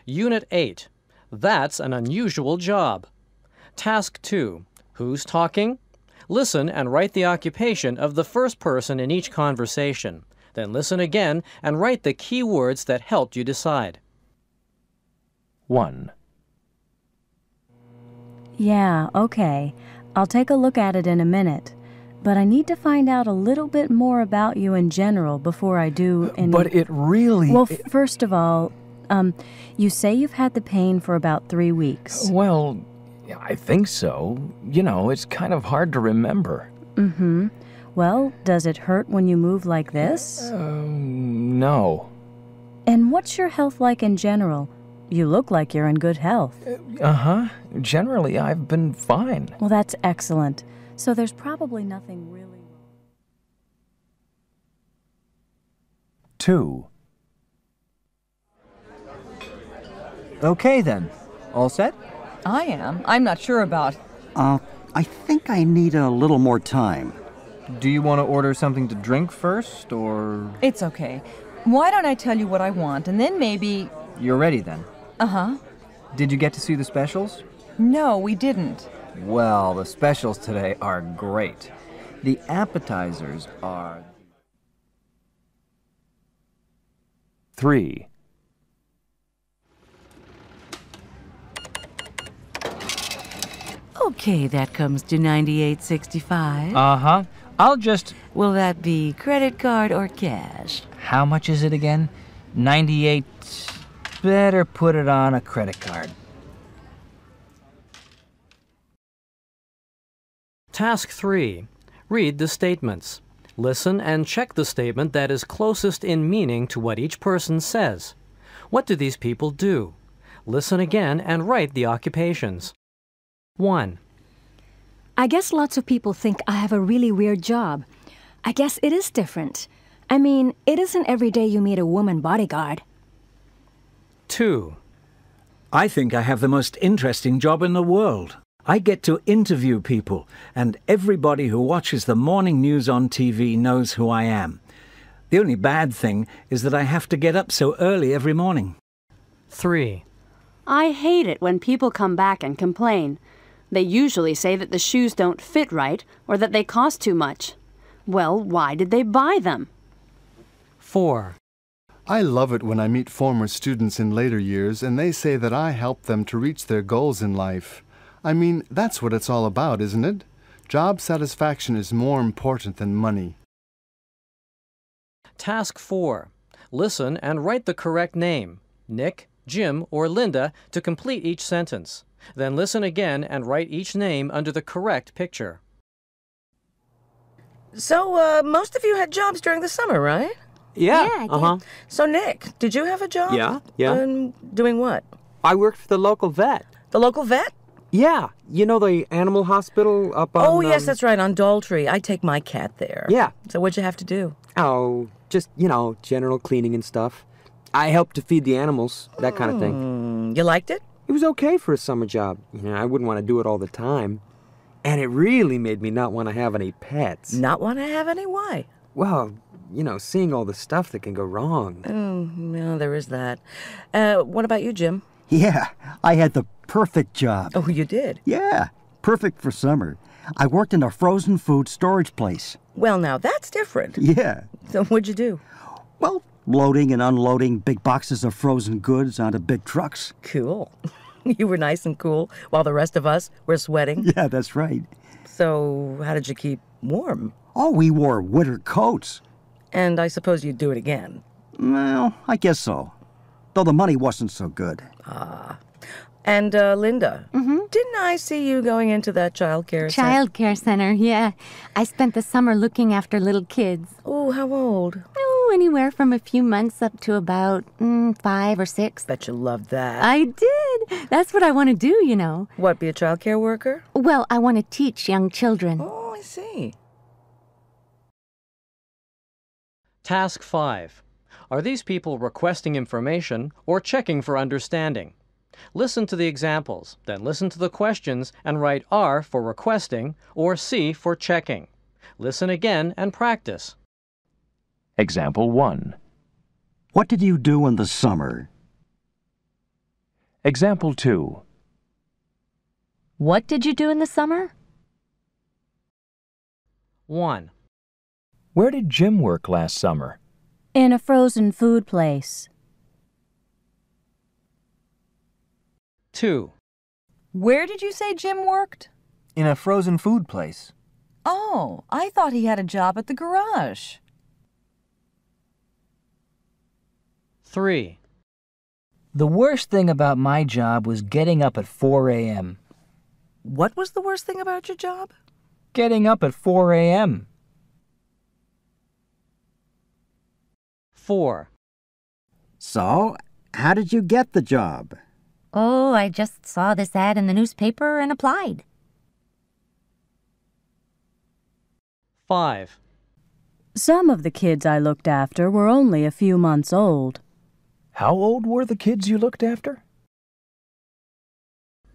Unit 8. That's an unusual job. Task 2. Who's talking? Listen and write the occupation of the first person in each conversation. Then listen again and write the key words that helped you decide. 1. Yeah, okay. I'll take a look at it in a minute. But I need to find out a little bit more about you in general before I do any... But it really... Well, first of all, you say you've had the pain for about 3 weeks. Well, I think so. You know, it's kind of hard to remember. Mm-hmm. Well, does it hurt when you move like this? No. And what's your health like in general? You look like you're in good health. Uh-huh. Generally, I've been fine. Well, that's excellent. So there's probably nothing really wrong. 2. Okay, then. All set? I am. I'm not sure about... I think I need a little more time. Do you want to order something to drink first, or... It's okay. Why don't I tell you what I want, and then maybe... You're ready, then? Uh-huh. Did you get to see the specials? No, we didn't. Well, the specials today are great. The appetizers are... 3. Okay, that comes to $98.65. Uh-huh. I'll just... Will that be credit card or cash? How much is it again? 98... Better put it on a credit card. Task 3. Read the statements. Listen and check the statement that is closest in meaning to what each person says. What do these people do? Listen again and write the occupations. 1. I guess lots of people think I have a really weird job. I guess it is different. I mean, it isn't every day you meet a woman bodyguard. 2. I think I have the most interesting job in the world. I get to interview people, and everybody who watches the morning news on TV knows who I am. The only bad thing is that I have to get up so early every morning. 3. I hate it when people come back and complain. They usually say that the shoes don't fit right or that they cost too much. Well, why did they buy them? 4. I love it when I meet former students in later years and they say that I helped them to reach their goals in life. I mean, that's what it's all about, isn't it? Job satisfaction is more important than money. Task 4. Listen and write the correct name, Nick, Jim, or Linda, to complete each sentence. Then listen again and write each name under the correct picture. So, most of you had jobs during the summer, right? Yeah, I did. So, Nick, did you have a job? Yeah. Doing what? I worked for the local vet. The local vet? Yeah, you know the animal hospital up on... Oh, yes, that's right, on Daltrey. I take my cat there. Yeah. So what'd you have to do? Oh, just, general cleaning and stuff. I helped to feed the animals, that kind of thing. You liked it? It was okay for a summer job. I wouldn't want to do it all the time. And it really made me not want to have any pets. Not want to have any? Why? Well, seeing all the stuff that can go wrong. Oh, yeah, there is that. What about you, Jim? Yeah, I had the perfect job. Oh, you did? Yeah, perfect for summer. I worked in a frozen food storage place. Well, now, that's different. Yeah. So what'd you do? Well, loading and unloading big boxes of frozen goods onto big trucks. Cool. You were nice and cool while the rest of us were sweating. Yeah, that's right. So how did you keep warm? Oh, we wore winter coats. And I suppose you'd do it again. Well, I guess so. Though the money wasn't so good. Ah. And, Linda, didn't I see you going into that childcare center? Childcare center, yeah. I spent the summer looking after little kids. Oh, how old? Oh, anywhere from a few months up to about 5 or 6. Bet you loved that. I did. That's what I want to do, What, be a childcare worker? Well, I want to teach young children. Oh, I see. Task 5. Are these people requesting information or checking for understanding? Listen to the examples, then listen to the questions and write R for requesting or C for checking. Listen again and practice. Example 1. What did you do in the summer? Example 2. What did you do in the summer? 1. Where did Jim work last summer? In a frozen food place. 2. Where did you say Jim worked? In a frozen food place. Oh, I thought he had a job at the garage. 3. The worst thing about my job was getting up at 4 a.m. What was the worst thing about your job? Getting up at 4 a.m. 4. So, how did you get the job? Oh, I just saw this ad in the newspaper and applied. 5. Some of the kids I looked after were only a few months old. How old were the kids you looked after?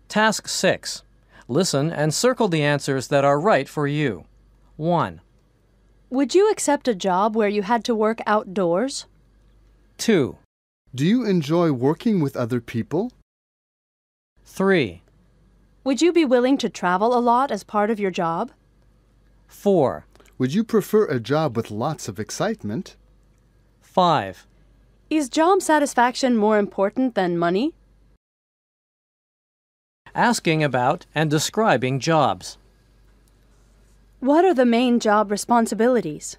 Task 6. Listen and circle the answers that are right for you. 1. Would you accept a job where you had to work outdoors? 2. Do you enjoy working with other people? 3. Would you be willing to travel a lot as part of your job? 4. Would you prefer a job with lots of excitement? 5. Is job satisfaction more important than money? Asking about and describing jobs. What are the main job responsibilities?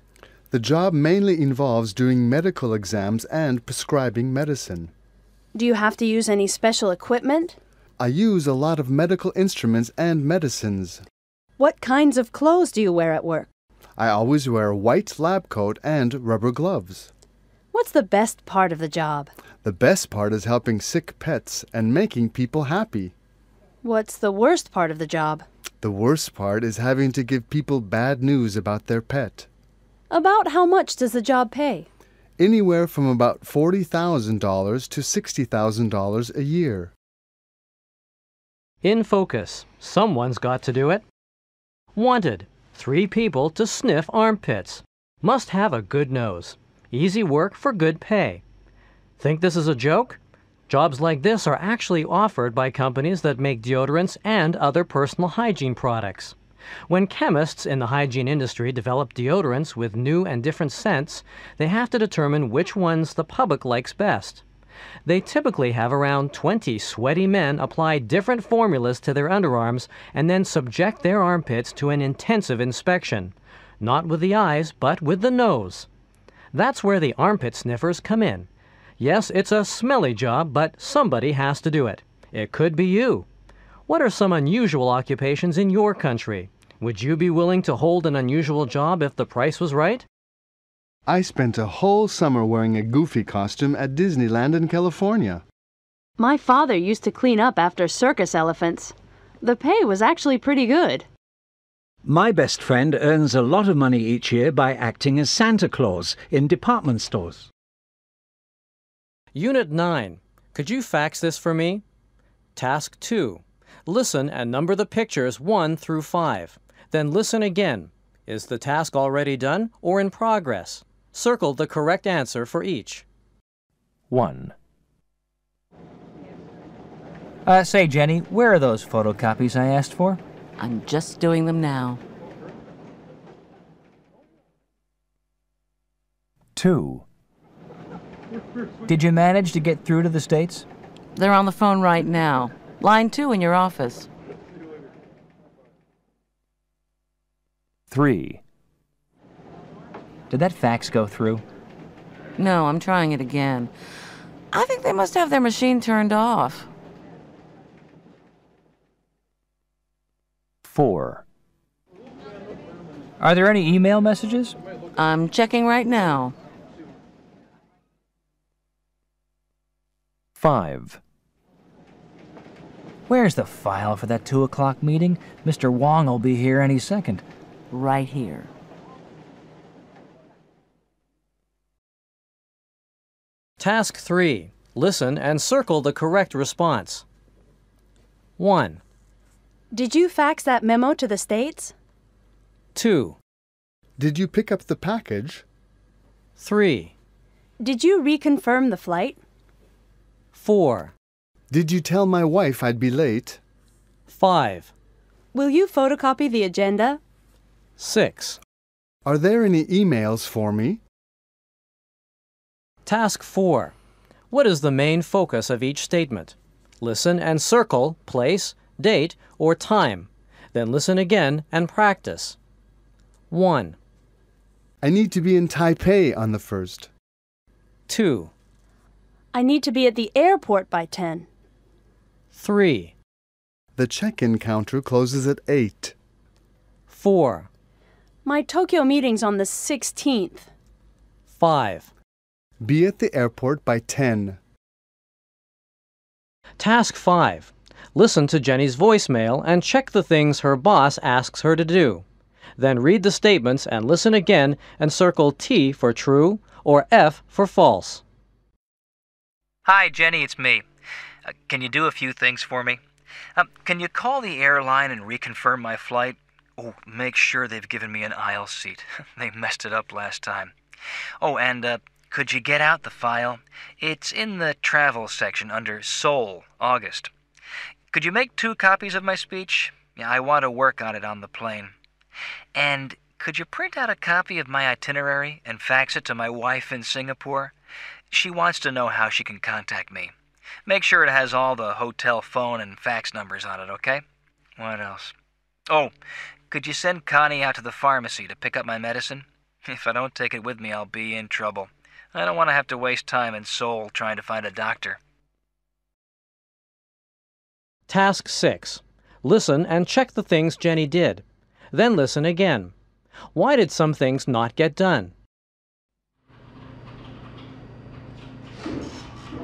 The job mainly involves doing medical exams and prescribing medicine. Do you have to use any special equipment? I use a lot of medical instruments and medicines. What kinds of clothes do you wear at work? I always wear a white lab coat and rubber gloves. What's the best part of the job? The best part is helping sick pets and making people happy. What's the worst part of the job? The worst part is having to give people bad news about their pet. About how much does the job pay? Anywhere from about $40,000 to $60,000 a year. In focus. Someone's got to do it. Wanted. 3 people to sniff armpits. Must have a good nose. Easy work for good pay. Think this is a joke? Jobs like this are actually offered by companies that make deodorants and other personal hygiene products. When chemists in the hygiene industry develop deodorants with new and different scents, they have to determine which ones the public likes best. They typically have around 20 sweaty men apply different formulas to their underarms and then subject their armpits to an intensive inspection. Not with the eyes, but with the nose. That's where the armpit sniffers come in. Yes, it's a smelly job, but somebody has to do it. It could be you. What are some unusual occupations in your country? Would you be willing to hold an unusual job if the price was right? I spent a whole summer wearing a goofy costume at Disneyland in California. My father used to clean up after circus elephants. The pay was actually pretty good. My best friend earns a lot of money each year by acting as Santa Claus in department stores. Unit 9. Could you fax this for me? Task 2. Listen and number the pictures 1 through 5. Then listen again. Is the task already done or in progress? Circle the correct answer for each. 1. Say, Jenny, where are those photocopies I asked for? I'm just doing them now. 2. Did you manage to get through to the States? They're on the phone right now. Line 2 in your office. 3. Did that fax go through? No, I'm trying it again. I think they must have their machine turned off. 4. Are there any email messages? I'm checking right now. 5. Where's the file for that 2 o'clock meeting? Mr. Wong will be here any second. Right here. Task 3. Listen and circle the correct response. 1. Did you fax that memo to the States? 2. Did you pick up the package? 3. Did you reconfirm the flight? 4. Did you tell my wife I'd be late? 5. Will you photocopy the agenda? 6. Are there any emails for me? Task 4. What is the main focus of each statement? Listen and circle place, date, or time. Then listen again and practice. 1. I need to be in Taipei on the 1st. 2. I need to be at the airport by 10. 3. The check-in counter closes at 8. 4. My Tokyo meeting's on the 16th. 5. Be at the airport by 10. Task 5. Listen to Jenny's voicemail and check the things her boss asks her to do. Then read the statements and listen again and circle T for true or F for false. Hi, Jenny, it's me. Can you do a few things for me? Can you call the airline and reconfirm my flight? Oh, make sure they've given me an aisle seat. They messed it up last time. Oh, and could you get out the file? It's in the travel section under Seoul, August. Could you make 2 copies of my speech? Yeah, I want to work on it on the plane. And could you print out a copy of my itinerary and fax it to my wife in Singapore? She wants to know how she can contact me. Make sure it has all the hotel phone and fax numbers on it, okay? What else? Oh, could you send Connie out to the pharmacy to pick up my medicine? If I don't take it with me, I'll be in trouble. I don't want to have to waste time in Seoul trying to find a doctor. Task 6. Listen and check the things Jenny did. Then listen again. Why did some things not get done?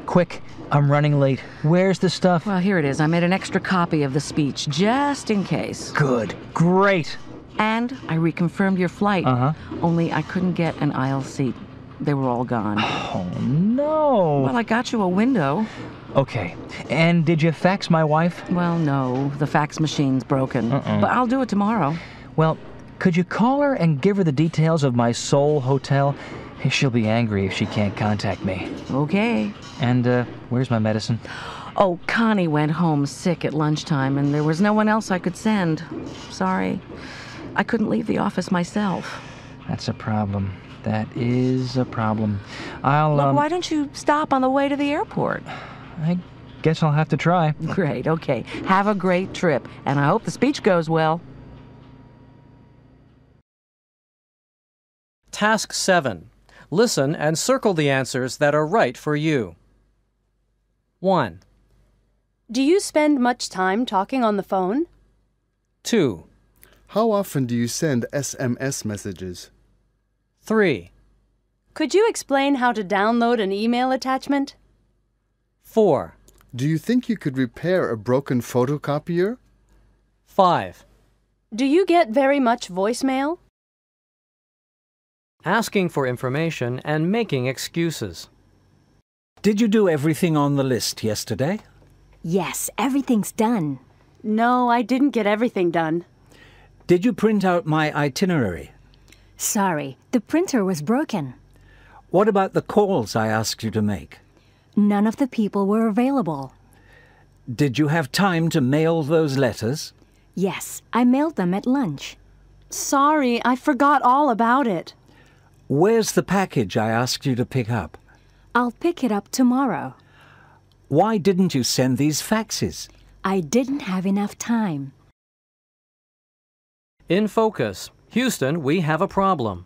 Quick, I'm running late. Where's the stuff? Well, here it is. I made an extra copy of the speech just in case. Good. Great. And I reconfirmed your flight. Uh-huh. Only I couldn't get an aisle seat. They were all gone. Oh, no. Well, I got you a window. Okay. And did you fax my wife? Well, no. The fax machine's broken. But I'll do it tomorrow. Well, could you call her and give her the details of my Seoul hotel? She'll be angry if she can't contact me. Okay. And, where's my medicine? Oh, Connie went home sick at lunchtime, and there was no one else I could send. Sorry. I couldn't leave the office myself. That's a problem. That is a problem. I'll, Look, why don't you stop on the way to the airport? I guess I'll have to try. Great, okay. Have a great trip, and I hope the speech goes well. Task 7. Listen and circle the answers that are right for you. 1. Do you spend much time talking on the phone? 2. How often do you send SMS messages? 3. Could you explain how to download an email attachment? 4. Do you think you could repair a broken photocopier? 5. Do you get very much voicemail? Asking for information and making excuses. Did you do everything on the list yesterday? Yes, everything's done. No, I didn't get everything done. Did you print out my itinerary? Sorry, the printer was broken. What about the calls I asked you to make? None of the people were available. Did you have time to mail those letters? Yes, I mailed them at lunch. Sorry, I forgot all about it. Where's the package I asked you to pick up? I'll pick it up tomorrow. Why didn't you send these faxes? I didn't have enough time. In focus. Houston, we have a problem.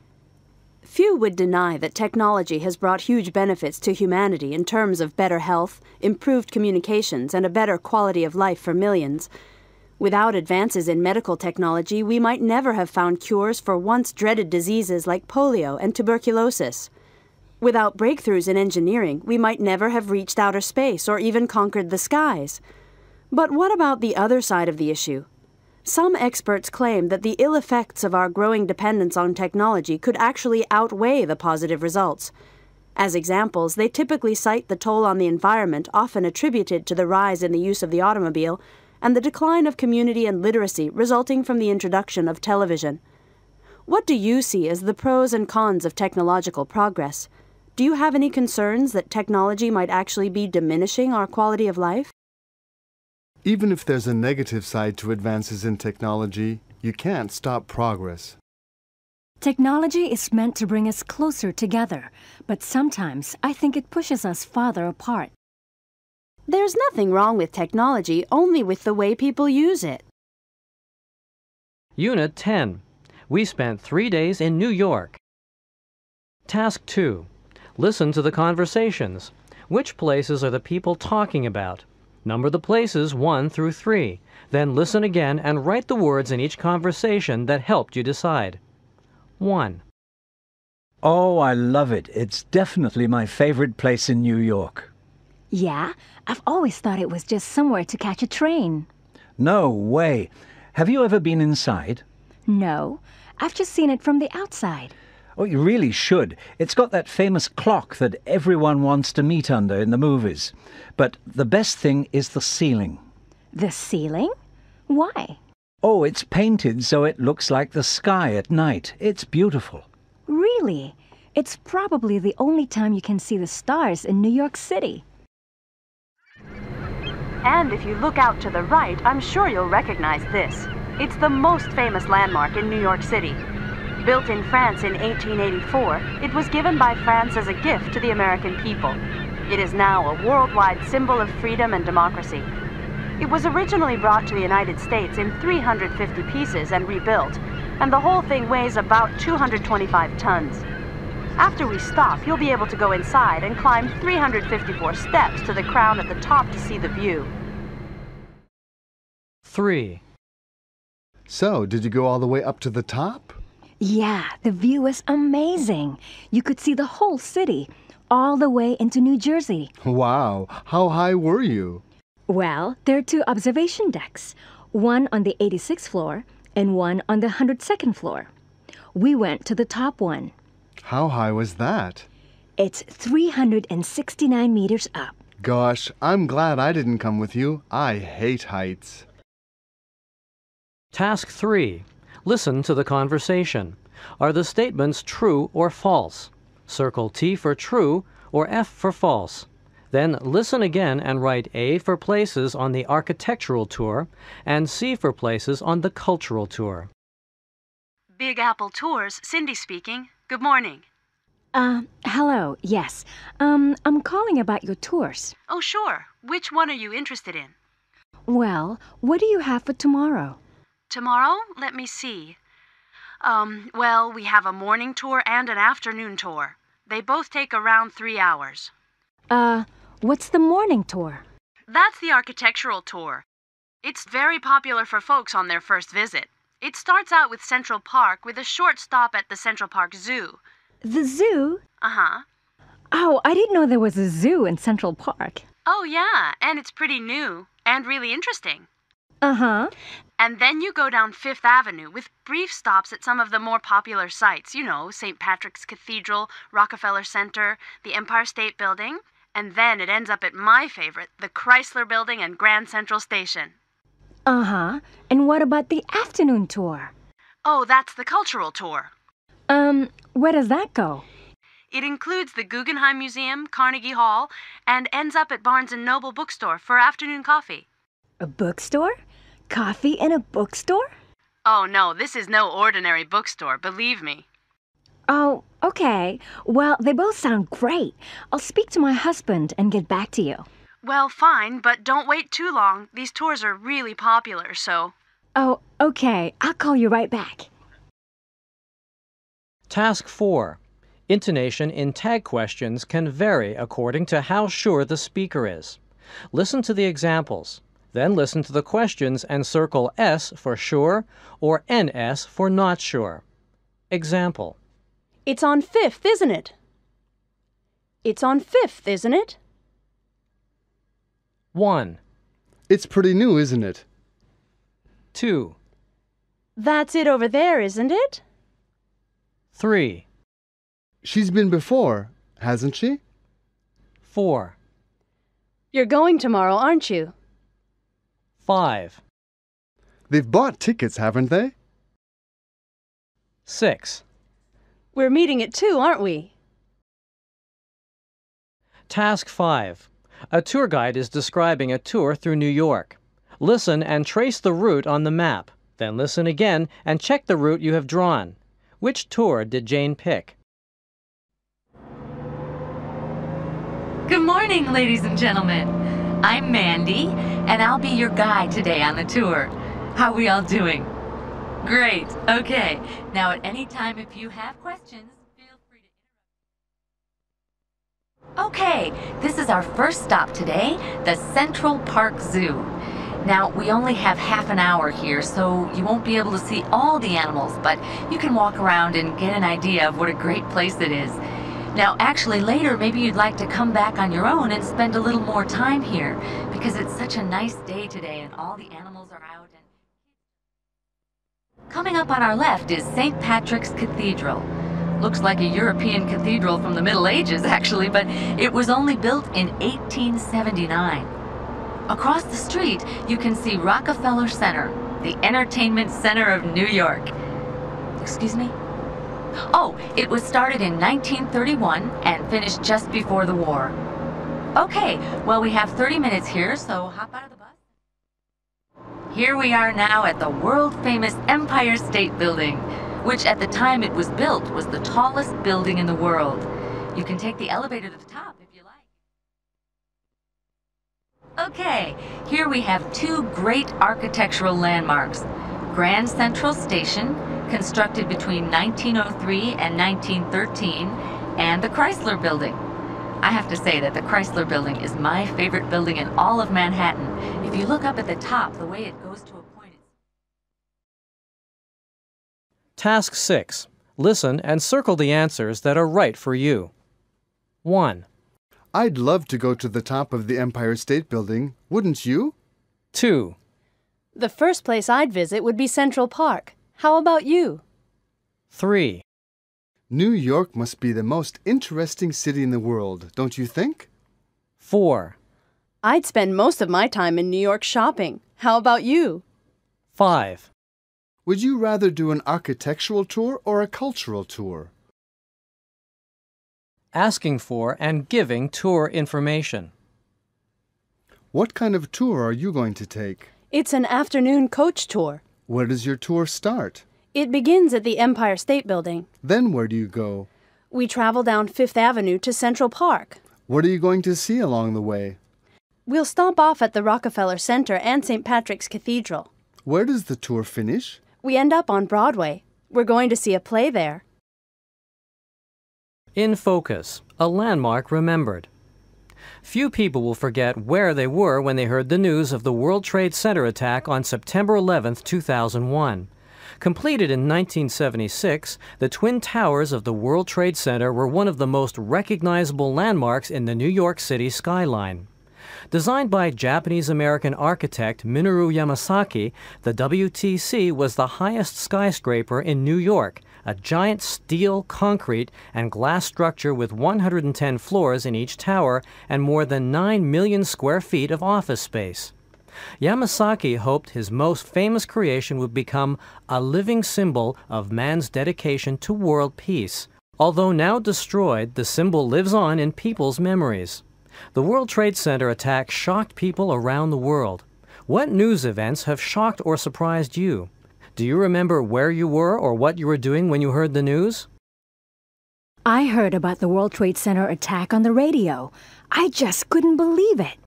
Few would deny that technology has brought huge benefits to humanity in terms of better health, improved communications, and a better quality of life for millions. Without advances in medical technology, we might never have found cures for once dreaded diseases like polio and tuberculosis. Without breakthroughs in engineering, we might never have reached outer space or even conquered the skies. But what about the other side of the issue? Some experts claim that the ill effects of our growing dependence on technology could actually outweigh the positive results. As examples, they typically cite the toll on the environment often attributed to the rise in the use of the automobile and the decline of community and literacy resulting from the introduction of television. What do you see as the pros and cons of technological progress? Do you have any concerns that technology might actually be diminishing our quality of life? Even if there's a negative side to advances in technology, you can't stop progress. Technology is meant to bring us closer together, but sometimes I think it pushes us farther apart. There's nothing wrong with technology, only with the way people use it. Unit 10. We spent 3 days in New York. Task 2. Listen to the conversations. Which places are the people talking about? Number the places 1 through 3. Then listen again and write the words in each conversation that helped you decide. 1. Oh, I love it. It's definitely my favorite place in New York. Yeah, I've always thought it was just somewhere to catch a train. No way. Have you ever been inside? No, I've just seen it from the outside. Oh, you really should. It's got that famous clock that everyone wants to meet under in the movies. But the best thing is the ceiling. The ceiling? Why? Oh, it's painted so it looks like the sky at night. It's beautiful. Really? It's probably the only time you can see the stars in New York City. And if you look out to the right, I'm sure you'll recognize this. It's the most famous landmark in New York City. Built in France in 1884, it was given by France as a gift to the American people. It is now a worldwide symbol of freedom and democracy. It was originally brought to the United States in 350 pieces and rebuilt, and the whole thing weighs about 225 tons. After we stop, you'll be able to go inside and climb 354 steps to the crown at the top to see the view. 3. So, did you go all the way up to the top? Yeah, the view is amazing. You could see the whole city, all the way into New Jersey. Wow, how high were you? Well, there are 2 observation decks, one on the 86th floor and one on the 102nd floor. We went to the top one. How high was that? It's 369 meters up. Gosh, I'm glad I didn't come with you. I hate heights. Task 3. Listen to the conversation. Are the statements true or false? Circle T for true or F for false. Then listen again and write A for places on the architectural tour and C for places on the cultural tour. Big Apple Tours, Cindy speaking. Good morning. Hello, yes. I'm calling about your tours. Oh, sure. Which one are you interested in? Well, what do you have for tomorrow? Tomorrow? Let me see. Well, we have a morning tour and an afternoon tour. They both take around 3 hours. What's the morning tour? That's the architectural tour. It's very popular for folks on their first visit. It starts out with Central Park with a short stop at the Central Park Zoo. The zoo? Uh-huh. Oh, I didn't know there was a zoo in Central Park. Oh, yeah, and it's pretty new and really interesting. Uh-huh. And then you go down Fifth Avenue with brief stops at some of the more popular sites. You know, St. Patrick's Cathedral, Rockefeller Center, the Empire State Building. And then it ends up at my favorite, the Chrysler Building and Grand Central Station. Uh-huh. And what about the afternoon tour? Oh, that's the cultural tour. Where does that go? It includes the Guggenheim Museum, Carnegie Hall, and ends up at Barnes & Noble Bookstore for afternoon coffee. A bookstore? Coffee in a bookstore? Oh, no, this is no ordinary bookstore, believe me. Oh, okay. Well, they both sound great. I'll speak to my husband and get back to you. Well, fine, but don't wait too long. These tours are really popular, so... Oh, okay. I'll call you right back. Task 4. Intonation in tag questions can vary according to how sure the speaker is. Listen to the examples. Then listen to the questions and circle S for sure or NS for not sure. Example. It's on 5th, isn't it? It's on 5th, isn't it? 1. It's pretty new, isn't it? 2. That's it over there, isn't it? 3. She's been before, hasn't she? 4. You're going tomorrow, aren't you? 5. They've bought tickets, haven't they? 6. We're meeting at 2, aren't we? Task 5. A tour guide is describing a tour through New York. Listen and trace the route on the map. Then listen again and check the route you have drawn. Which tour did Jane pick? Good morning, ladies and gentlemen. I'm Mandy, and I'll be your guide today on the tour. How are we all doing? Great. Okay. Now, at any time, if you have questions, feel free to interrupt. Okay, this is our first stop today, the Central Park Zoo. Now, we only have half an hour here, so you won't be able to see all the animals, but you can walk around and get an idea of what a great place it is. Now, actually, later, maybe you'd like to come back on your own and spend a little more time here, because it's such a nice day today and all the animals are out. Coming up on our left is St. Patrick's Cathedral. Looks like a European cathedral from the Middle Ages, actually, but it was only built in 1879. Across the street, you can see Rockefeller Center, the entertainment center of New York. Excuse me? Oh, it was started in 1931 and finished just before the war. Okay, well, we have 30 minutes here, so hop out of the bus. Here we are now at the world-famous Empire State Building, which at the time it was built was the tallest building in the world. You can take the elevator to the top if you like. Okay, here we have two great architectural landmarks. Grand Central Station, constructed between 1903 and 1913, and the Chrysler Building. I have to say that the Chrysler Building is my favorite building in all of Manhattan. If you look up at the top, the way it goes to a point... Task 6. Listen and circle the answers that are right for you. 1. I'd love to go to the top of the Empire State Building, wouldn't you? 2. The first place I'd visit would be Central Park. How about you? 3. New York must be the most interesting city in the world, don't you think? 4. I'd spend most of my time in New York shopping. How about you? 5. Would you rather do an architectural tour or a cultural tour? Asking for and giving tour information. What kind of tour are you going to take? It's an afternoon coach tour. Where does your tour start? It begins at the Empire State Building. Then where do you go? We travel down Fifth Avenue to Central Park. What are you going to see along the way? We'll stop off at the Rockefeller Center and St. Patrick's Cathedral. Where does the tour finish? We end up on Broadway. We're going to see a play there. In focus, a landmark remembered. Few people will forget where they were when they heard the news of the World Trade Center attack on September 11, 2001. Completed in 1976, the Twin Towers of the World Trade Center were one of the most recognizable landmarks in the New York City skyline. Designed by Japanese-American architect Minoru Yamasaki, the WTC was the highest skyscraper in New York, a giant steel, concrete, and glass structure with 110 floors in each tower and more than 9 million square feet of office space. Yamasaki hoped his most famous creation would become a living symbol of man's dedication to world peace. Although now destroyed, the symbol lives on in people's memories. The World Trade Center attack shocked people around the world. What news events have shocked or surprised you? Do you remember where you were or what you were doing when you heard the news? I heard about the World Trade Center attack on the radio. I just couldn't believe it.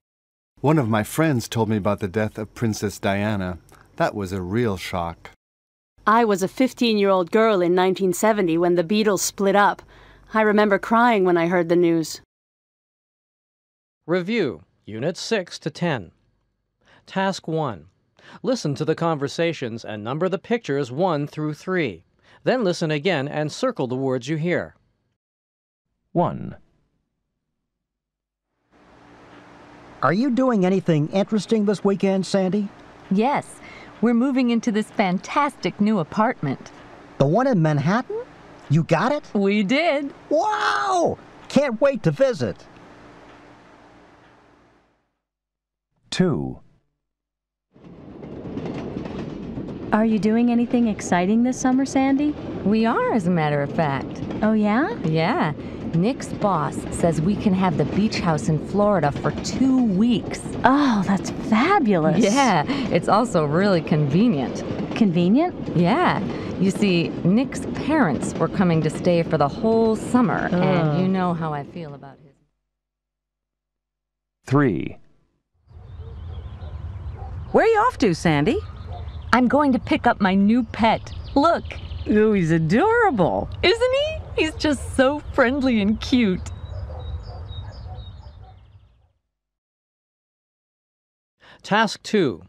One of my friends told me about the death of Princess Diana. That was a real shock. I was a 15-year-old girl in 1970 when the Beatles split up. I remember crying when I heard the news. Review, Units 6 to 10. Task 1. Listen to the conversations and number the pictures 1 through 3. Then listen again and circle the words you hear. 1. Are you doing anything interesting this weekend, Sandy? Yes. We're moving into this fantastic new apartment. The one in Manhattan? You got it? We did. Wow! Can't wait to visit. 2. Are you doing anything exciting this summer, Sandy? We are, as a matter of fact. Oh, yeah? Yeah. Nick's boss says we can have the beach house in Florida for 2 weeks. Oh, that's fabulous. Yeah, it's also really convenient. Convenient? Yeah. You see, Nick's parents were coming to stay for the whole summer, and you know how I feel about his... 3. Where are you off to, Sandy? I'm going to pick up my new pet. Look. Ooh, he's adorable. Isn't he? He's just so friendly and cute. Task 2.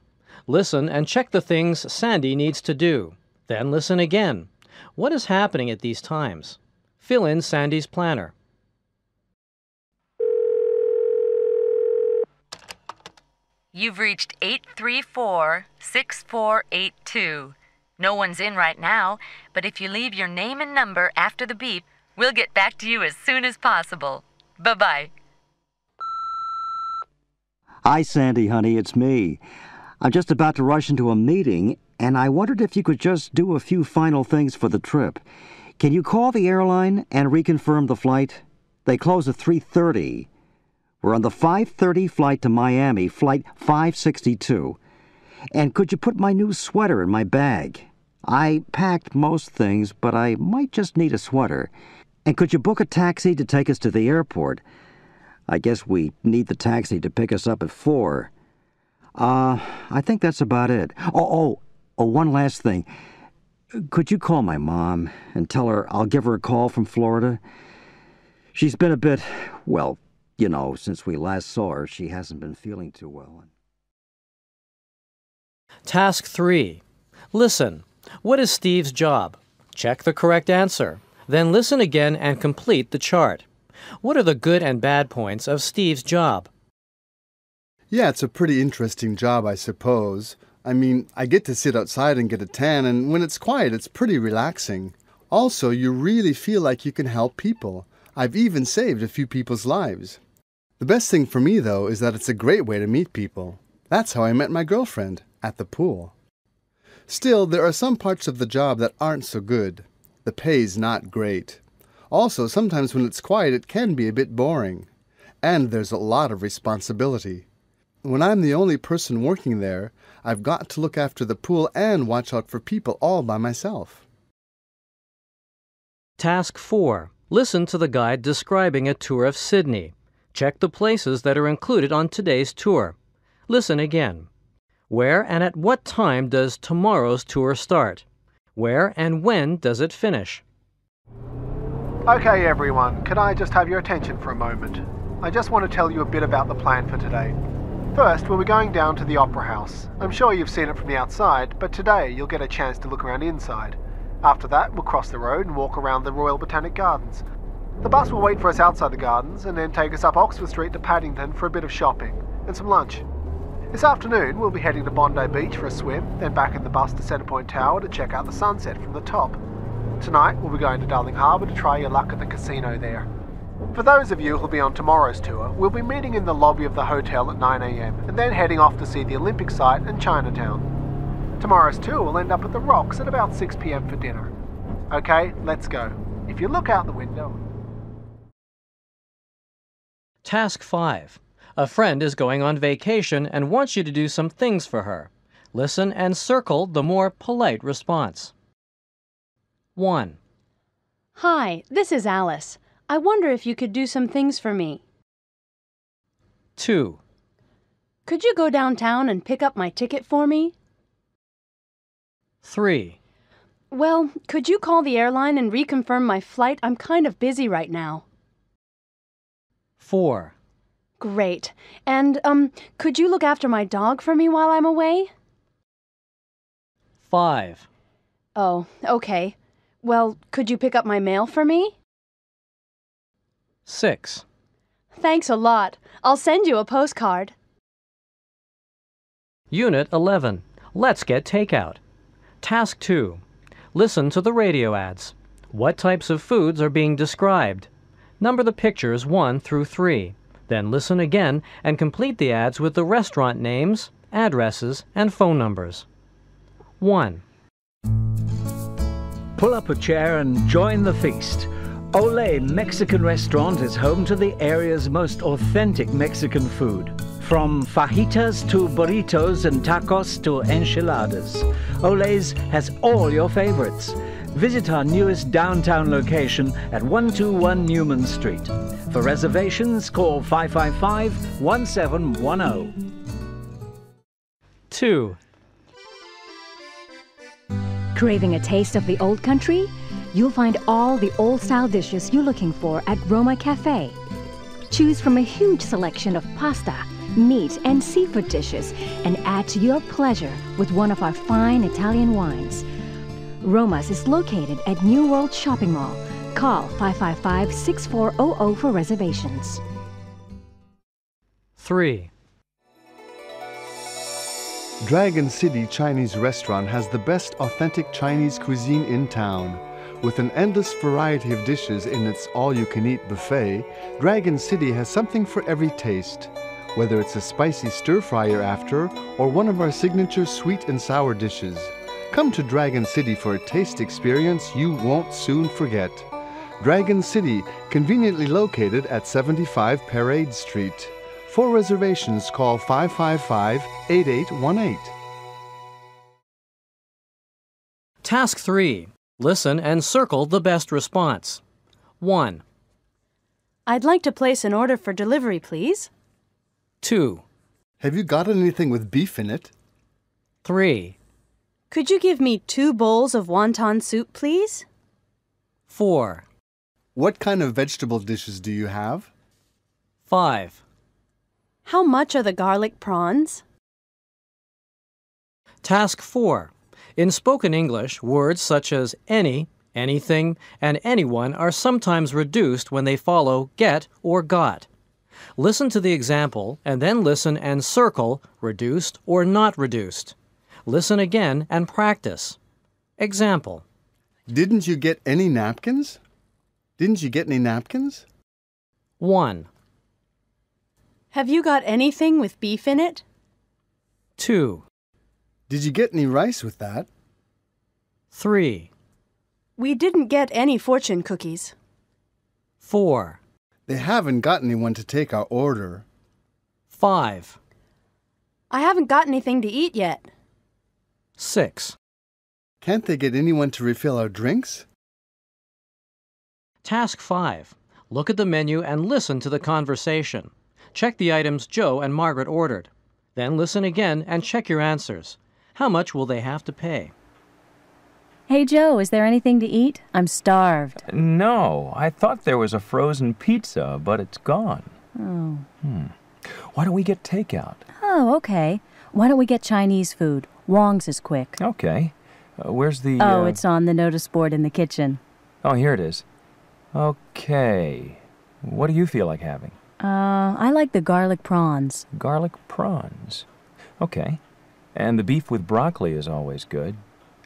Listen and check the things Sandy needs to do. Then listen again. What is happening at these times? Fill in Sandy's planner. You've reached 834-6482. No one's in right now, but if you leave your name and number after the beep, we'll get back to you as soon as possible. Bye-bye. Hi, Sandy, honey, it's me. I'm just about to rush into a meeting, and I wondered if you could just do a few final things for the trip. Can you call the airline and reconfirm the flight? They close at 3:30. We're on the 5:30 flight to Miami, flight 562. And could you put my new sweater in my bag? I packed most things, but I might just need a sweater. And could you book a taxi to take us to the airport? I guess we need the taxi to pick us up at 4. I think that's about it. Oh, one last thing. Could you call my mom and tell her I'll give her a call from Florida? She's been a bit, well, you know, since we last saw her, she hasn't been feeling too well. Task 3. Listen. What is Steve's job? Check the correct answer. Then listen again and complete the chart. What are the good and bad points of Steve's job? Yeah, it's a pretty interesting job, I suppose. I mean, I get to sit outside and get a tan, and when it's quiet, it's pretty relaxing. Also, you really feel like you can help people. I've even saved a few people's lives. The best thing for me, though, is that it's a great way to meet people. That's how I met my girlfriend, at the pool. Still, there are some parts of the job that aren't so good. The pay's not great. Also, sometimes when it's quiet, it can be a bit boring. And there's a lot of responsibility. When I'm the only person working there, I've got to look after the pool and watch out for people all by myself. Task 4. Listen to the guide describing a tour of Sydney. Check the places that are included on today's tour. Listen again. Where and at what time does tomorrow's tour start? Where and when does it finish? Okay everyone, can I just have your attention for a moment? I just want to tell you a bit about the plan for today. First, we'll be going down to the Opera House. I'm sure you've seen it from the outside, but today you'll get a chance to look around inside. After that, we'll cross the road and walk around the Royal Botanic Gardens. The bus will wait for us outside the gardens and then take us up Oxford Street to Paddington for a bit of shopping and some lunch. This afternoon, we'll be heading to Bondi Beach for a swim, then back in the bus to Centrepoint Tower to check out the sunset from the top. Tonight, we'll be going to Darling Harbour to try your luck at the casino there. For those of you who'll be on tomorrow's tour, we'll be meeting in the lobby of the hotel at 9 AM and then heading off to see the Olympic site and Chinatown. Tomorrow's tour will end up at the Rocks at about 6 PM for dinner. Okay, let's go. If you look out the window... Task 5. A friend is going on vacation and wants you to do some things for her. Listen and circle the more polite response. 1. Hi, this is Alice. I wonder if you could do some things for me. 2. Could you go downtown and pick up my ticket for me? 3. Well, could you call the airline and reconfirm my flight? I'm kind of busy right now. 4. Great. And, could you look after my dog for me while I'm away? 5. Oh, okay. Well, could you pick up my mail for me? 6. Thanks a lot. I'll send you a postcard. Unit 11. Let's get takeout. Task 2. Listen to the radio ads. What types of foods are being described? Number the pictures 1 through 3. Then listen again and complete the ads with the restaurant names, addresses, and phone numbers. 1. Pull up a chair and join the feast. Ole Mexican Restaurant is home to the area's most authentic Mexican food. From fajitas to burritos and tacos to enchiladas, Ole's has all your favorites. Visit our newest downtown location at 121 Newman Street. For reservations, call 555-1710. 2. Craving a taste of the old country? You'll find all the old-style dishes you're looking for at Roma Cafe. Choose from a huge selection of pasta, meat, and seafood dishes and add to your pleasure with one of our fine Italian wines. Roma's is located at New World Shopping Mall. Call 555-6400 for reservations. 3. Dragon City Chinese Restaurant has the best authentic Chinese cuisine in town. With an endless variety of dishes in its all-you-can-eat buffet, Dragon City has something for every taste. Whether it's a spicy stir-fry you're after or one of our signature sweet and sour dishes. Come to Dragon City for a taste experience you won't soon forget. Dragon City, conveniently located at 75 Parade Street. For reservations, call 555-8818. Task 3. Listen and circle the best response. 1. I'd like to place an order for delivery, please. 2. Have you got anything with beef in it? 3. Could you give me 2 bowls of wonton soup, please? 4. What kind of vegetable dishes do you have? 5. How much are the garlic prawns? Task 4. In spoken English, words such as any, anything, and anyone are sometimes reduced when they follow get or got. Listen to the example and then listen and circle reduced or not reduced. Listen again and practice. Example. Didn't you get any napkins? Didn't you get any napkins? 1. Have you got anything with beef in it? 2. Did you get any rice with that? 3. We didn't get any fortune cookies. 4. They haven't got anyone to take our order. 5. I haven't got anything to eat yet. 6. Can't they get anyone to refill our drinks? Task 5. Look at the menu and listen to the conversation. Check the items Joe and Margaret ordered. Then listen again and check your answers. How much will they have to pay? Hey, Joe, is there anything to eat? I'm starved. No, I thought there was a frozen pizza, but it's gone. Oh. Why don't we get takeout? Oh, okay. Why don't we get Chinese food? Wong's is quick. Okay. Where's the... Oh, it's on the notice board in the kitchen. Oh, here it is. Okay. What do you feel like having? I like the garlic prawns. Garlic prawns. Okay. And the beef with broccoli is always good.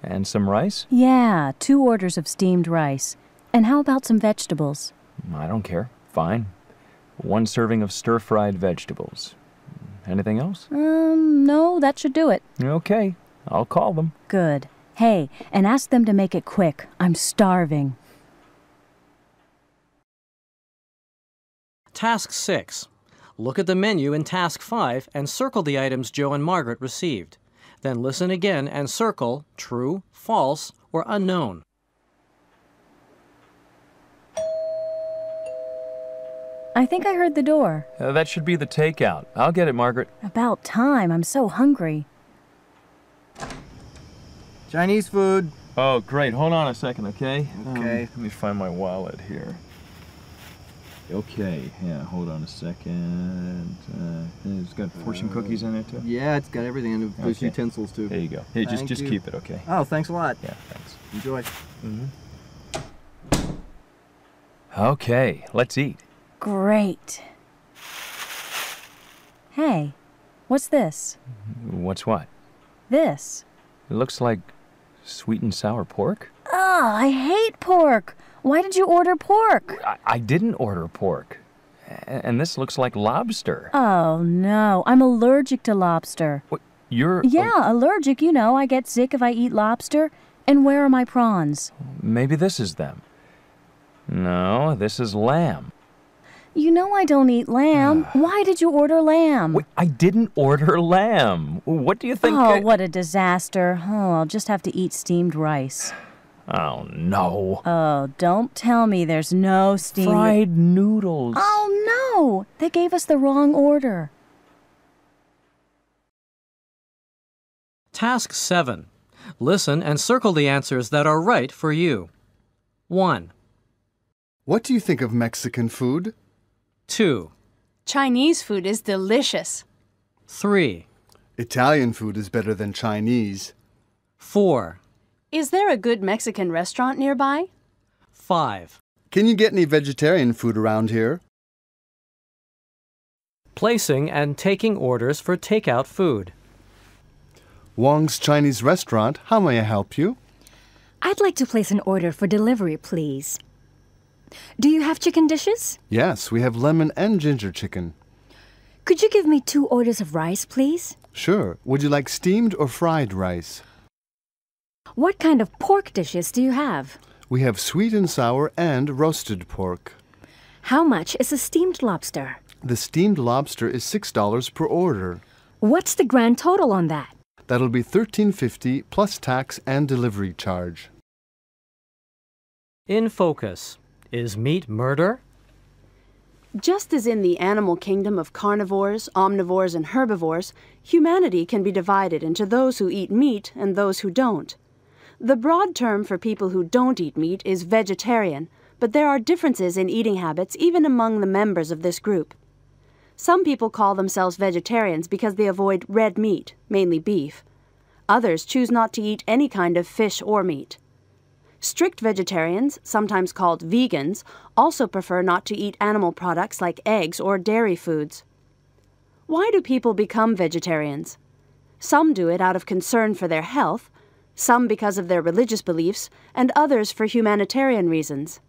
And some rice? Yeah, 2 orders of steamed rice. And how about some vegetables? I don't care. Fine. 1 serving of stir-fried vegetables. Anything else? No, that should do it. Okay. I'll call them. Good. Hey, and ask them to make it quick. I'm starving. Task 6. Look at the menu in Task 5 and circle the items Joe and Margaret received. Then listen again and circle true, false, or unknown. I think I heard the door. That should be the takeout. I'll get it, Margaret. About time. I'm so hungry. Chinese food. Oh, great. Hold on a second, okay? Okay. Let me find my wallet here. Okay, yeah, hold on a second. It's got fortune cookies in it, too? Yeah, it's got everything in it. There's utensils, too. There you go. Hey, just keep it, okay? Oh, thanks a lot. Yeah, thanks. Enjoy. Okay, let's eat. Great. Hey, what's this? What's what? This. It looks like sweet and sour pork. Oh, I hate pork. Why did you order pork? I didn't order pork. And this looks like lobster. Oh, no. I'm allergic to lobster. What? You're... Yeah, allergic. You know, I get sick if I eat lobster. And where are my prawns? Maybe this is them. No, this is lamb. You know I don't eat lamb. Why did you order lamb? Wait, I didn't order lamb. What do you think? Oh, what a disaster. Oh, I'll just have to eat steamed rice. Oh, no. Oh, don't tell me there's no steamed... Fried noodles. Oh, no. They gave us the wrong order. Task 7. Listen and circle the answers that are right for you. 1. What do you think of Mexican food? 2. Chinese food is delicious. 3. Italian food is better than Chinese. 4. Is there a good Mexican restaurant nearby? 5. Can you get any vegetarian food around here? Placing and taking orders for takeout food. Wong's Chinese restaurant, how may I help you? I'd like to place an order for delivery, please. Do you have chicken dishes? Yes, we have lemon and ginger chicken. Could you give me 2 orders of rice, please? Sure. Would you like steamed or fried rice? What kind of pork dishes do you have? We have sweet and sour and roasted pork. How much is a steamed lobster? The steamed lobster is $6 per order. What's the grand total on that? That'll be $13.50 plus tax and delivery charge. In focus. Is meat murder? Just as in the animal kingdom of carnivores, omnivores, and herbivores, humanity can be divided into those who eat meat and those who don't. The broad term for people who don't eat meat is vegetarian, but there are differences in eating habits even among the members of this group. Some people call themselves vegetarians because they avoid red meat, mainly beef. Others choose not to eat any kind of fish or meat. Strict vegetarians, sometimes called vegans, also prefer not to eat animal products like eggs or dairy foods. Why do people become vegetarians? Some do it out of concern for their health, some because of their religious beliefs, and others for humanitarian reasons.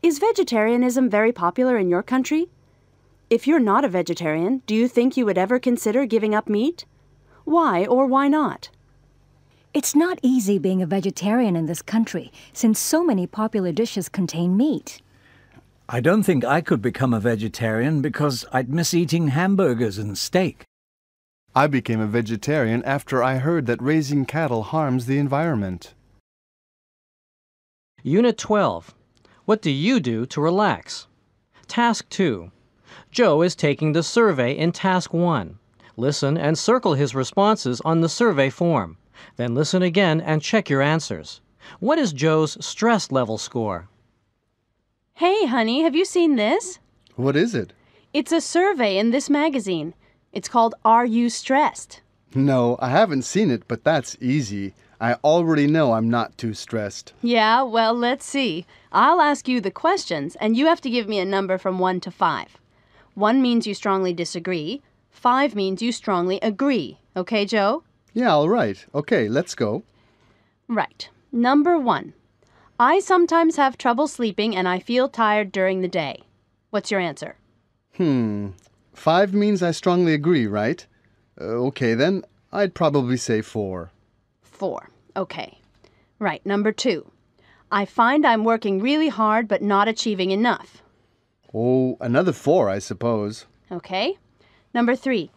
Is vegetarianism very popular in your country? If you're not a vegetarian, do you think you would ever consider giving up meat? Why or why not? It's not easy being a vegetarian in this country, since so many popular dishes contain meat. I don't think I could become a vegetarian because I'd miss eating hamburgers and steak. I became a vegetarian after I heard that raising cattle harms the environment. Unit 12. What do you do to relax? Task 2. Joe is taking the survey in Task 1. Listen and circle his responses on the survey form. Then listen again and check your answers. What is Joe's stress level score? Hey, honey, have you seen this? What is it? It's a survey in this magazine. It's called Are You Stressed? No, I haven't seen it, but that's easy. I already know I'm not too stressed. Yeah, well, let's see. I'll ask you the questions, and you have to give me a number from 1 to 5. 1 means you strongly disagree. 5 means you strongly agree. Okay, Joe? Yeah, all right. Okay, let's go. Right. Number 1. I sometimes have trouble sleeping and I feel tired during the day. What's your answer? 5 means I strongly agree, right? Okay, then I'd probably say 4. 4. Okay. Right. Number 2. I find I'm working really hard but not achieving enough. Oh, another 4, I suppose. Okay. Number 3.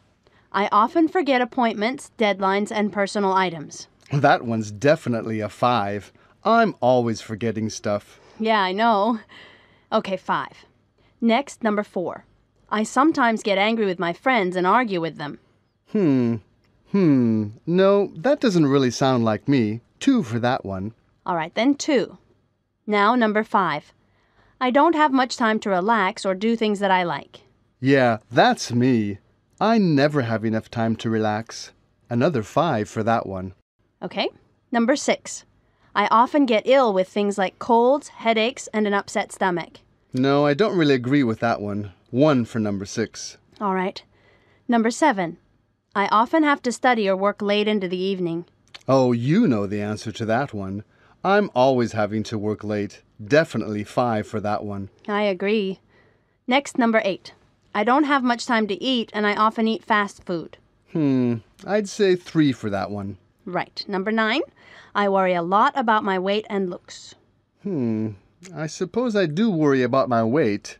I often forget appointments, deadlines, and personal items. That one's definitely a 5. I'm always forgetting stuff. Yeah, I know. Okay, 5. Next, number 4. I sometimes get angry with my friends and argue with them. No, that doesn't really sound like me. 2 for that one. All right, then 2. Now, number 5. I don't have much time to relax or do things that I like. Yeah, that's me. I never have enough time to relax. Another 5 for that one. Okay. Number 6. I often get ill with things like colds, headaches, and an upset stomach. No, I don't really agree with that one. 1 for number 6. All right. Number 7. I often have to study or work late into the evening. Oh, you know the answer to that one. I'm always having to work late. Definitely 5 for that one. I agree. Next, number 8. I don't have much time to eat, and I often eat fast food. I'd say 3 for that one. Right. Number 9. I worry a lot about my weight and looks. I suppose I do worry about my weight.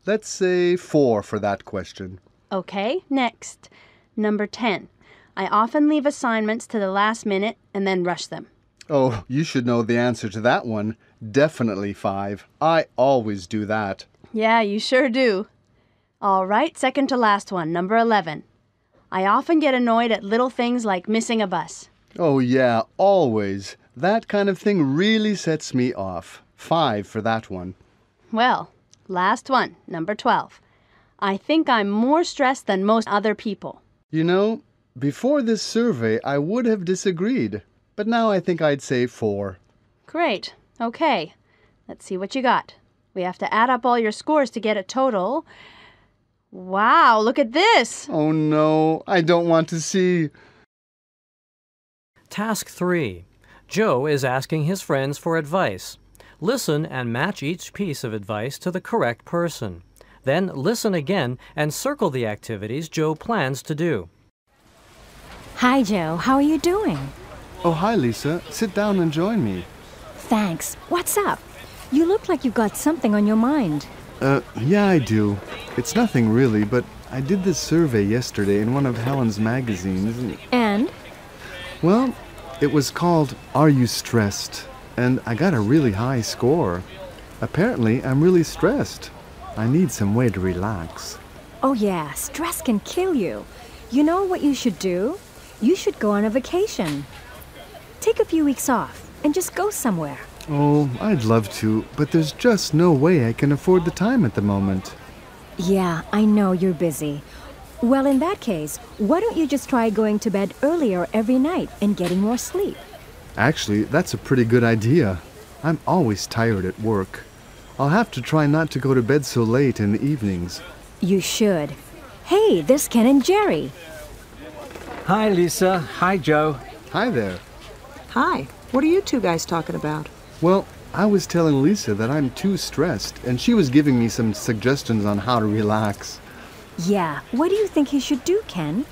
Let's say 4 for that question. Okay, next. Number 10. I often leave assignments to the last minute and then rush them. Oh, you should know the answer to that one. Definitely 5. I always do that. Yeah, you sure do. All right, second to last one, number 11. I often get annoyed at little things like missing a bus. Oh yeah, always. That kind of thing really sets me off. 5 for that one. Well, last one, number 12. I think I'm more stressed than most other people. You know, before this survey I would have disagreed, but now I think I'd say 4. Great. Okay. Let's see what you got. We have to add up all your scores to get a total. Wow, look at this! Oh no, I don't want to see. Task 3. Joe is asking his friends for advice. Listen and match each piece of advice to the correct person. Then listen again and circle the activities Joe plans to do. Hi, Joe. How are you doing? Oh, hi, Lisa. Sit down and join me. Thanks. What's up? You look like you've got something on your mind. Yeah, I do. It's nothing really, but I did this survey yesterday in one of Helen's magazines. And? Well, it was called Are You Stressed? And I got a really high score. Apparently, I'm really stressed. I need some way to relax. Oh yeah, stress can kill you. You know what you should do? You should go on a vacation. Take a few weeks off and just go somewhere. Oh, I'd love to, but there's just no way I can afford the time at the moment. Yeah, I know you're busy. Well, in that case, why don't you just try going to bed earlier every night and getting more sleep? Actually, that's a pretty good idea. I'm always tired at work. I'll have to try not to go to bed so late in the evenings. You should. Hey, there's Ken and Jerry. Hi, Lisa. Hi, Joe. Hi there. Hi. What are you two guys talking about? Well, I was telling Lisa that I'm too stressed, and she was giving me some suggestions on how to relax. Yeah, what do you think he should do, Ken?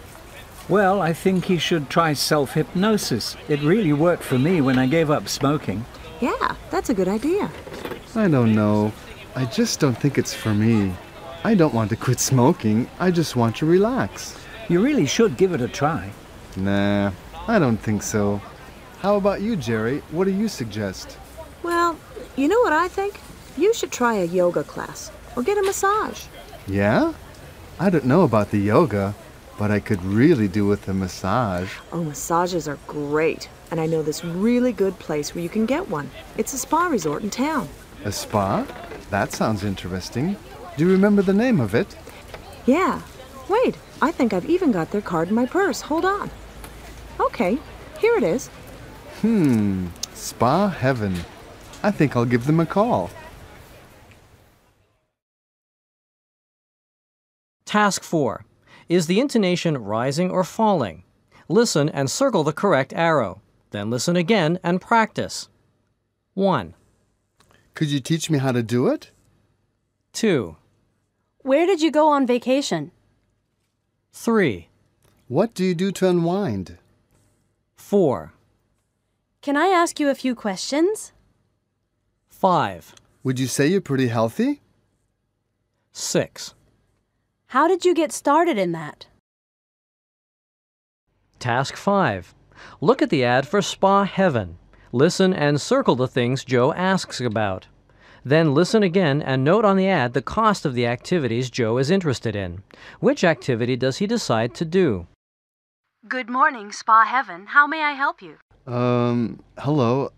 Well, I think he should try self-hypnosis. It really worked for me when I gave up smoking. Yeah, that's a good idea. I don't know. I just don't think it's for me. I don't want to quit smoking. I just want to relax. You really should give it a try. Nah, I don't think so. How about you, Jerry? What do you suggest? Well, you know what I think? You should try a yoga class or get a massage. Yeah? I don't know about the yoga, but I could really do with a massage. Oh, massages are great. And I know this really good place where you can get one. It's a spa resort in town. A spa? That sounds interesting. Do you remember the name of it? Yeah. Wait, I think I've even got their card in my purse. Hold on. Okay, here it is. Spa Heaven. I think I'll give them a call. Task 4. Is the intonation rising or falling? Listen and circle the correct arrow. Then listen again and practice. 1. Could you teach me how to do it? 2. Where did you go on vacation? 3. What do you do to unwind? 4. Can I ask you a few questions? 5. Would you say you're pretty healthy? 6. How did you get started in that? Task 5. Look at the ad for Spa Heaven. Listen and circle the things Joe asks about. Then listen again and note on the ad the cost of the activities Joe is interested in. Which activity does he decide to do? Good morning, Spa Heaven. How may I help you? Hello.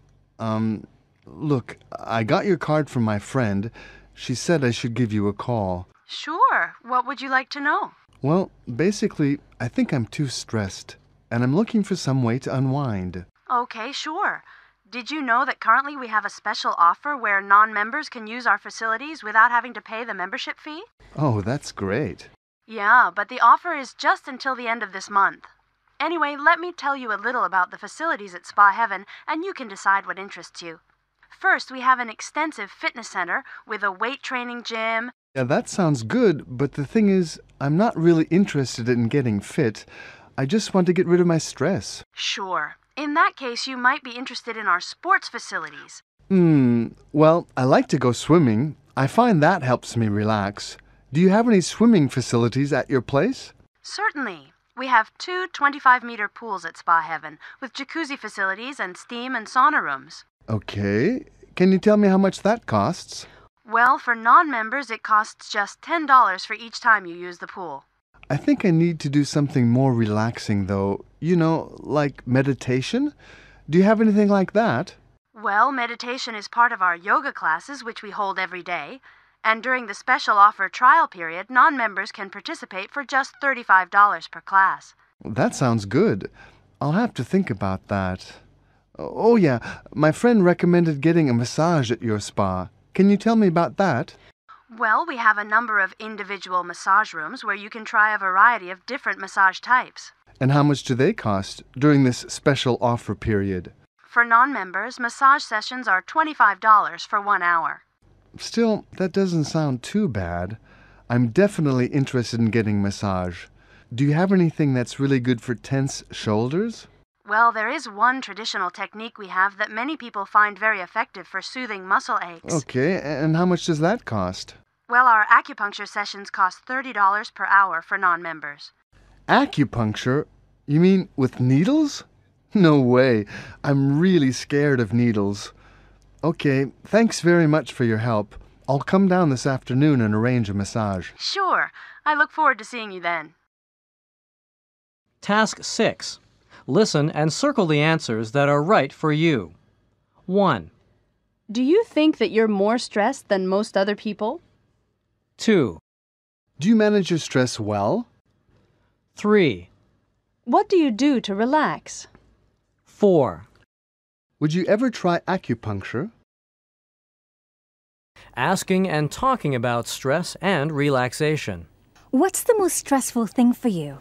Look, I got your card from my friend. She said I should give you a call. Sure. What would you like to know? Well, basically, I think I'm too stressed, and I'm looking for some way to unwind. Okay, sure. Did you know that currently we have a special offer where non-members can use our facilities without having to pay the membership fee? Oh, that's great. Yeah, but the offer is just until the end of this month. Anyway, let me tell you a little about the facilities at Spa Heaven, and you can decide what interests you. First, we have an extensive fitness center with a weight training gym. Yeah, that sounds good, but the thing is, I'm not really interested in getting fit. I just want to get rid of my stress. Sure. In that case, you might be interested in our sports facilities. Well, I like to go swimming. I find that helps me relax. Do you have any swimming facilities at your place? Certainly. We have 2 25-meter pools at Spa Heaven, with jacuzzi facilities and steam and sauna rooms. Okay. Can you tell me how much that costs? Well, for non-members, it costs just $10 for each time you use the pool. I think I need to do something more relaxing, though. You know, like meditation? Do you have anything like that? Well, meditation is part of our yoga classes, which we hold every day. And during the special offer trial period, non-members can participate for just $35 per class. That sounds good. I'll have to think about that. Oh, yeah. My friend recommended getting a massage at your spa. Can you tell me about that? Well, we have a number of individual massage rooms where you can try a variety of different massage types. And how much do they cost during this special offer period? For non-members, massage sessions are $25 for 1 hour. Still, that doesn't sound too bad. I'm definitely interested in getting massage. Do you have anything that's really good for tense shoulders? Well, there is one traditional technique we have that many people find very effective for soothing muscle aches. Okay, and how much does that cost? Well, our acupuncture sessions cost $30 per hour for non-members. Acupuncture? You mean with needles? No way. I'm really scared of needles. Okay, thanks very much for your help. I'll come down this afternoon and arrange a massage. Sure. I look forward to seeing you then. Task 6. Listen and circle the answers that are right for you. 1, Do you think that you're more stressed than most other people? 2, Do you manage your stress well? 3, What do you do to relax? 4. Would you ever try acupuncture? Asking and talking about stress and relaxation. What's the most stressful thing for you?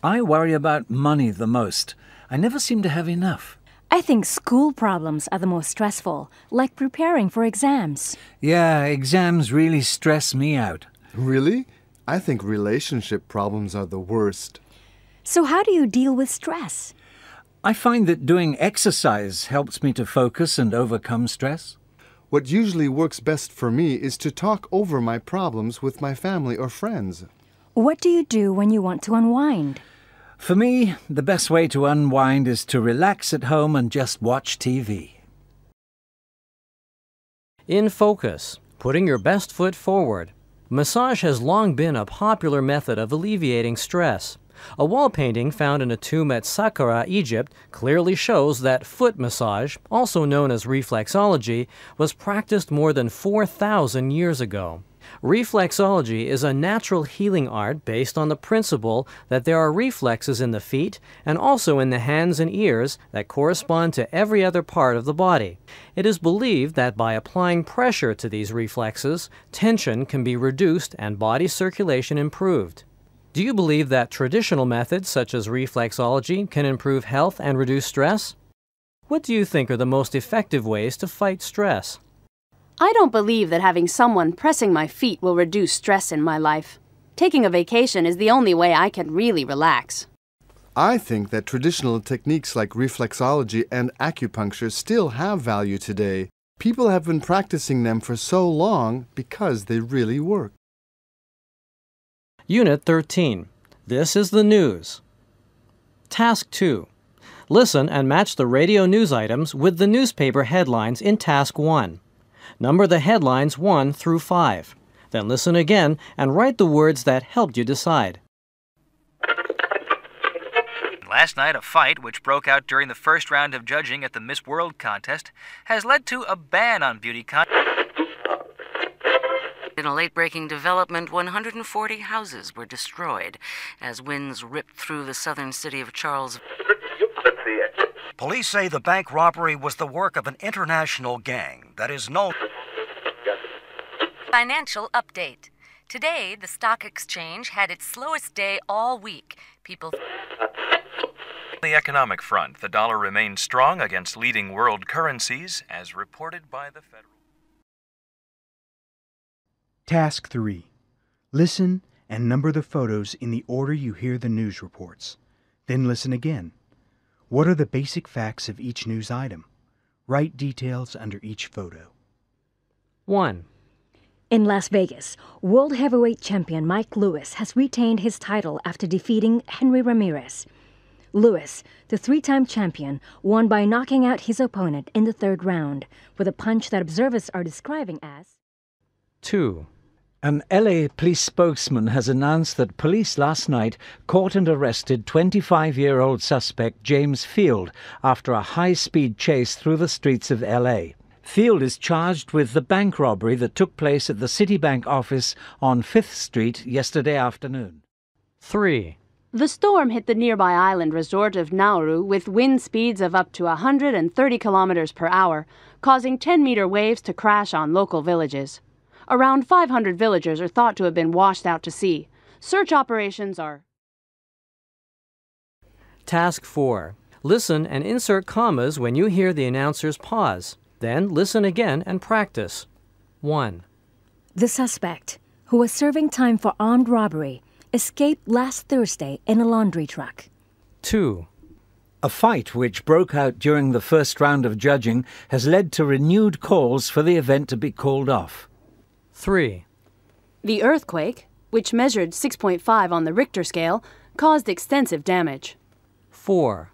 I worry about money the most. I never seem to have enough. I think school problems are the most stressful, like preparing for exams. Yeah, exams really stress me out. Really? I think relationship problems are the worst. So how do you deal with stress? I find that doing exercise helps me to focus and overcome stress. What usually works best for me is to talk over my problems with my family or friends. What do you do when you want to unwind? For me, the best way to unwind is to relax at home and just watch TV. In focus, putting your best foot forward. Massage has long been a popular method of alleviating stress. A wall painting found in a tomb at Saqqara, Egypt, clearly shows that foot massage, also known as reflexology, was practiced more than 4,000 years ago. Reflexology is a natural healing art based on the principle that there are reflexes in the feet and also in the hands and ears that correspond to every other part of the body. It is believed that by applying pressure to these reflexes, tension can be reduced and body circulation improved. Do you believe that traditional methods such as reflexology can improve health and reduce stress? What do you think are the most effective ways to fight stress? I don't believe that having someone pressing my feet will reduce stress in my life. Taking a vacation is the only way I can really relax. I think that traditional techniques like reflexology and acupuncture still have value today. People have been practicing them for so long because they really work. Unit 13. This is the news. Task 2. Listen and match the radio news items with the newspaper headlines in Task 1. Number the headlines 1 through 5. Then listen again and write the words that helped you decide. Last night, a fight which broke out during the first round of judging at the Miss World contest has led to a ban on beauty contests. In a late-breaking development, 140 houses were destroyed as winds ripped through the southern city of Charlesville. Police say the bank robbery was the work of an international gang that is known. Financial update. Today, the stock exchange had its slowest day all week. On the economic front, the dollar remained strong against leading world currencies, as reported by the Federal. Task 3. Listen and number the photos in the order you hear the news reports. Then listen again. What are the basic facts of each news item? Write details under each photo. 1. In Las Vegas, World Heavyweight Champion Mike Lewis has retained his title after defeating Henry Ramirez. Lewis, the three-time champion, won by knocking out his opponent in the third round with a punch that observers are describing as 2. An LA police spokesman has announced that police last night caught and arrested 25-year-old suspect James Field after a high-speed chase through the streets of LA. Field is charged with the bank robbery that took place at the Citibank office on 5th Street yesterday afternoon. 3. The storm hit the nearby island resort of Nauru with wind speeds of up to 130 kilometers per hour, causing 10-meter waves to crash on local villages. Around 500 villagers are thought to have been washed out to sea. Search operations are... Task 4. Listen and insert commas when you hear the announcer's pause. Then listen again and practice. 1. The suspect, who was serving time for armed robbery, escaped last Thursday in a laundry truck. 2. A fight which broke out during the first round of judging has led to renewed calls for the event to be called off. 3. The earthquake, which measured 6.5 on the Richter scale, caused extensive damage. 4.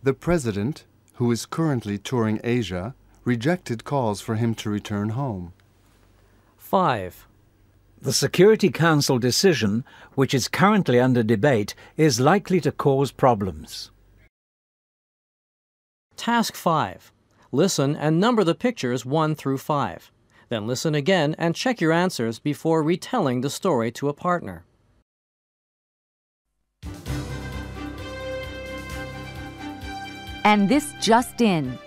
The president, who is currently touring Asia, rejected calls for him to return home. 5. The Security Council decision, which is currently under debate, is likely to cause problems. Task 5. Listen and number the pictures 1 through 5. Then listen again and check your answers before retelling the story to a partner. And this just in.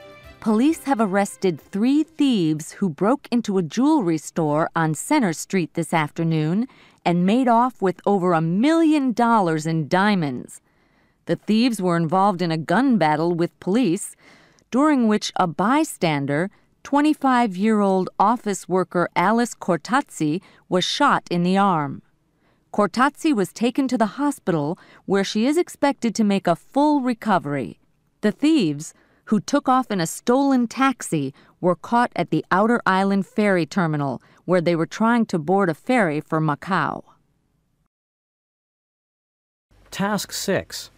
Police have arrested 3 thieves who broke into a jewelry store on Center Street this afternoon and made off with over $1 million in diamonds. The thieves were involved in a gun battle with police, during which a bystander, 25-year-old office worker Alice Cortazzi, was shot in the arm. Cortazzi was taken to the hospital, where she is expected to make a full recovery. The thieves, who took off in a stolen taxi, were caught at the Outer Island ferry terminal, where they were trying to board a ferry for Macau. Task 6.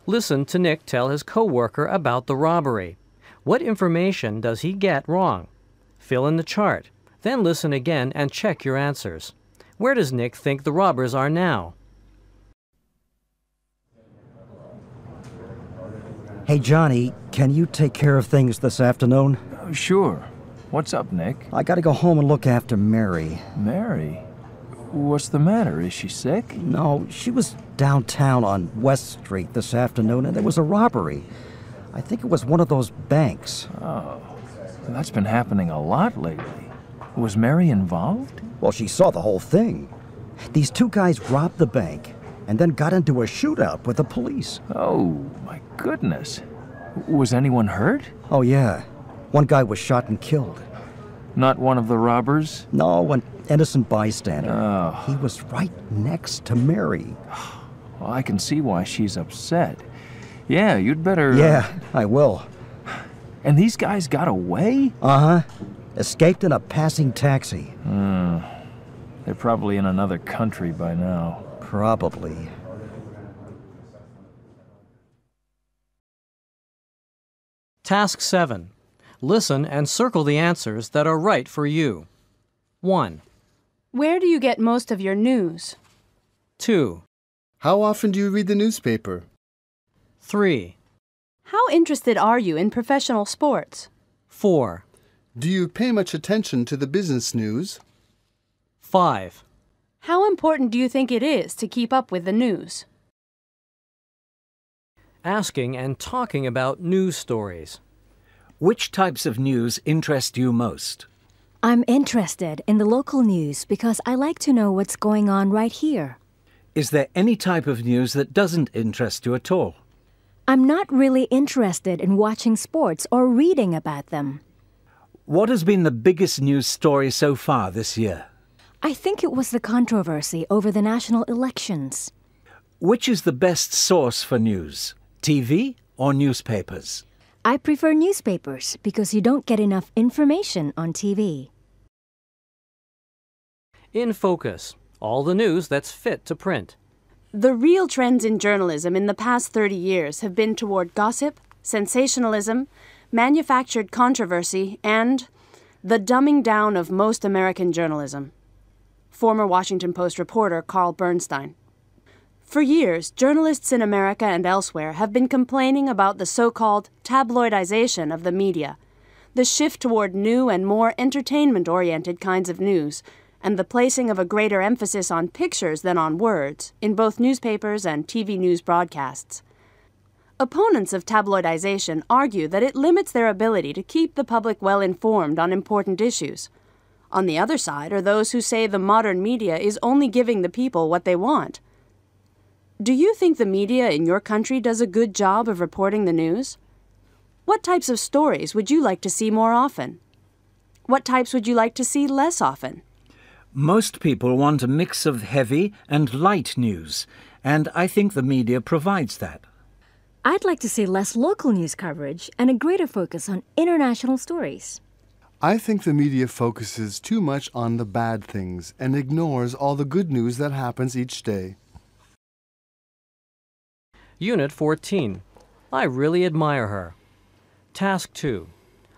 Listen to Nick tell his co-worker about the robbery. What information does he get wrong? Fill in the chart. Then listen again and check your answers. Where does Nick think the robbers are now? Hey, Johnny, can you take care of things this afternoon? Sure. What's up, Nick? I gotta go home and look after Mary. Mary? What's the matter? Is she sick? No, she was downtown on West Street this afternoon, and there was a robbery. I think it was one of those banks. Oh, that's been happening a lot lately. Was Mary involved? Well, she saw the whole thing. These 2 guys robbed the bank and then got into a shootout with the police. Oh, my goodness. Was anyone hurt? Oh, yeah. One guy was shot and killed. Not one of the robbers? No, an innocent bystander. Oh. He was right next to Mary. Well, I can see why she's upset. Yeah, you'd better... Yeah, I will. And these guys got away? Uh-huh. Escaped in a passing taxi. They're probably in another country by now. Probably. Task 7. Listen and circle the answers that are right for you. 1. Where do you get most of your news? 2. How often do you read the newspaper? 3. How interested are you in professional sports? 4. Do you pay much attention to the business news? 5. How important do you think it is to keep up with the news? Asking and talking about news stories. Which types of news interest you most? I'm interested in the local news because I like to know what's going on right here. Is there any type of news that doesn't interest you at all? I'm not really interested in watching sports or reading about them. What has been the biggest news story so far this year? I think it was the controversy over the national elections. Which is the best source for news, TV or newspapers? I prefer newspapers because you don't get enough information on TV. In focus, all the news that's fit to print. The real trends in journalism in the past 30 years have been toward gossip, sensationalism, manufactured controversy, and the dumbing down of most American journalism. Former Washington Post reporter Carl Bernstein. For years, journalists in America and elsewhere have been complaining about the so-called tabloidization of the media, the shift toward new and more entertainment-oriented kinds of news, and the placing of a greater emphasis on pictures than on words in both newspapers and TV news broadcasts. Opponents of tabloidization argue that it limits their ability to keep the public well informed on important issues. On the other side are those who say the modern media is only giving the people what they want. Do you think the media in your country does a good job of reporting the news? What types of stories would you like to see more often? What types would you like to see less often? Most people want a mix of heavy and light news, and I think the media provides that. I'd like to see less local news coverage and a greater focus on international stories. I think the media focuses too much on the bad things and ignores all the good news that happens each day. Unit 14. I really admire her. Task 2.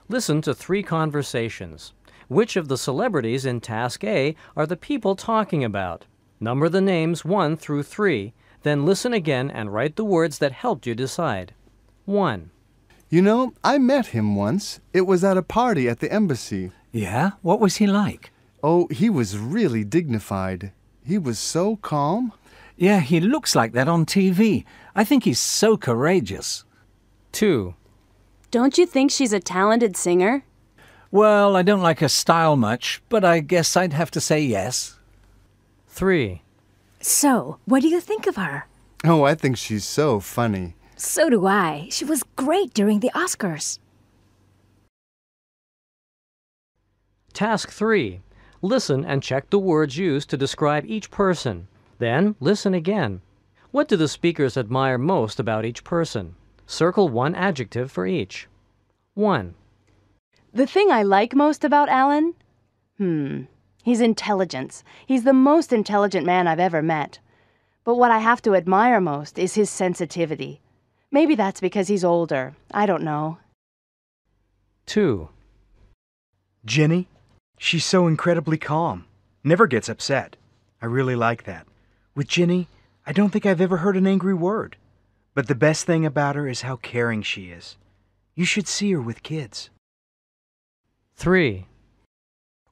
Listen to 3 conversations. Which of the celebrities in Task A are the people talking about? Number the names 1 through 3, then listen again and write the words that helped you decide. 1. You know, I met him once. It was at a party at the embassy. Yeah? What was he like? Oh, he was really dignified. He was so calm. Yeah, he looks like that on TV. I think he's so courageous. 2. Don't you think she's a talented singer? Well, I don't like her style much, but I guess I'd have to say yes. 3. So, what do you think of her? Oh, I think she's so funny. So do I. She was great during the Oscars. Task 3. Listen and check the words used to describe each person. Then listen again. What do the speakers admire most about each person? Circle 1 adjective for each. 1. The thing I like most about Alan? He's intelligence. He's the most intelligent man I've ever met. But what I have to admire most is his sensitivity. Maybe that's because he's older. I don't know. 2. Jenny, she's so incredibly calm. Never gets upset. I really like that. With Jenny, I don't think I've ever heard an angry word. But the best thing about her is how caring she is. You should see her with kids. 3.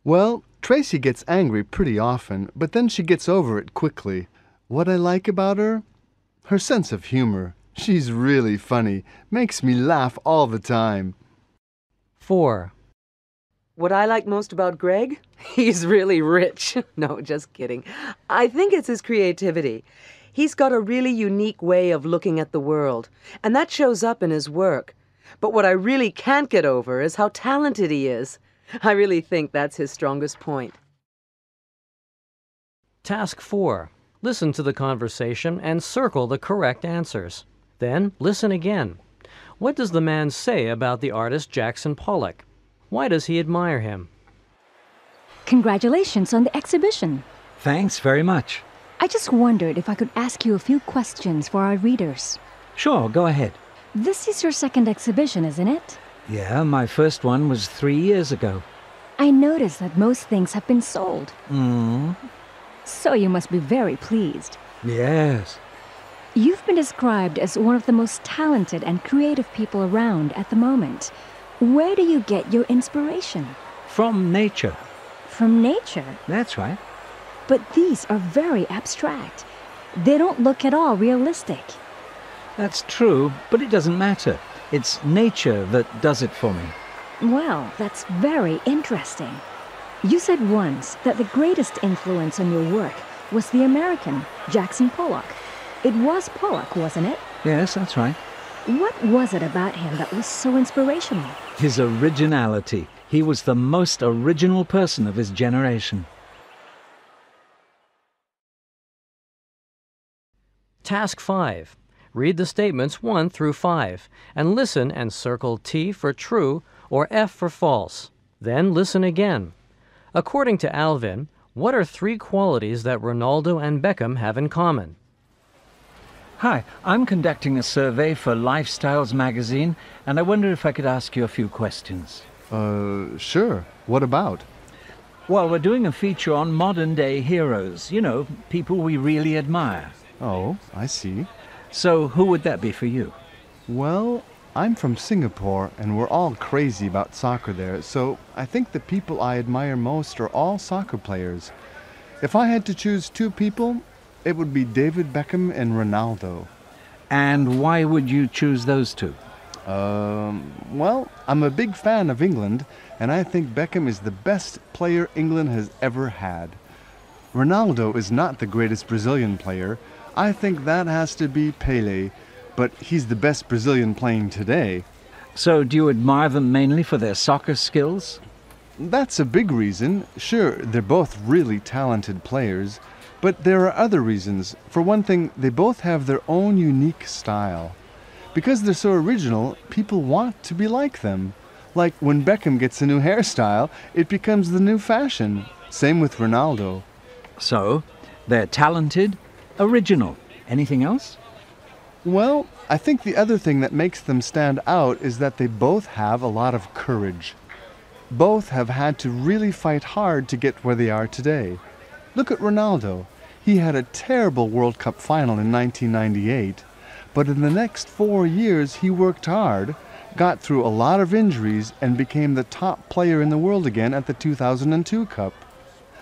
Well, Tracy gets angry pretty often, but then she gets over it quickly. What I like about her? Her sense of humor. She's really funny. Makes me laugh all the time. 4. What I like most about Greg? He's really rich. No, just kidding. I think it's his creativity. He's got a really unique way of looking at the world, and that shows up in his work. But what I really can't get over is how talented he is. I really think that's his strongest point. Task 4. Listen to the conversation and circle the correct answers. Then listen again. What does the man say about the artist Jackson Pollock? Why does he admire him? Congratulations on the exhibition. Thanks very much. I just wondered if I could ask you a few questions for our readers. Sure, go ahead. This is your second exhibition, isn't it? Yeah, my first one was 3 years ago. I noticed that most things have been sold. So you must be very pleased. Yes. You've been described as one of the most talented and creative people around at the moment. Where do you get your inspiration? From nature. From nature? That's right. But these are very abstract. They don't look at all realistic. That's true, but it doesn't matter. It's nature that does it for me. Well, that's very interesting. You said once that the greatest influence on your work was the American, Jackson Pollock. It was Pollock, wasn't it? Yes, that's right. What was it about him that was so inspirational? His originality. He was the most original person of his generation. Task 5. Read the statements 1 through 5 and listen and circle T for true or F for false. Then listen again. According to Alvin, what are 3 qualities that Ronaldo and Beckham have in common? Hi, I'm conducting a survey for Lifestyles magazine, and I wonder if I could ask you a few questions. Sure. What about? Well, we're doing a feature on modern-day heroes. You know, people we really admire. Oh, I see. So who would that be for you? Well, I'm from Singapore, and we're all crazy about soccer there, so I think the people I admire most are all soccer players. If I had to choose 2 people, it would be David Beckham and Ronaldo. And why would you choose those 2? Well, I'm a big fan of England, and I think Beckham is the best player England has ever had. Ronaldo is not the greatest Brazilian player. I think that has to be Pelé, but he's the best Brazilian playing today. So do you admire them mainly for their soccer skills? That's a big reason. Sure, they're both really talented players, but there are other reasons. For one thing, they both have their own unique style. Because they're so original, people want to be like them. Like when Beckham gets a new hairstyle, it becomes the new fashion. Same with Ronaldo. So, they're talented, original. Anything else? Well, I think the other thing that makes them stand out is that they both have a lot of courage. Both have had to really fight hard to get where they are today. Look at Ronaldo. He had a terrible World Cup final in 1998, but in the next 4 years he worked hard, got through a lot of injuries, and became the top player in the world again at the 2002 Cup.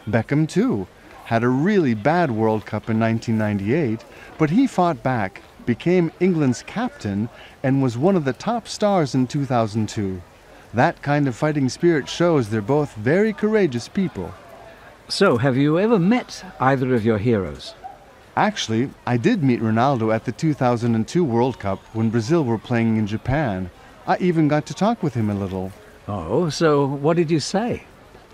Beckham, too, had a really bad World Cup in 1998, but he fought back, became England's captain, and was one of the top stars in 2002. That kind of fighting spirit shows they're both very courageous people. So, have you ever met either of your heroes? Actually, I did meet Ronaldo at the 2002 World Cup when Brazil were playing in Japan. I even got to talk with him a little. Oh, so what did you say?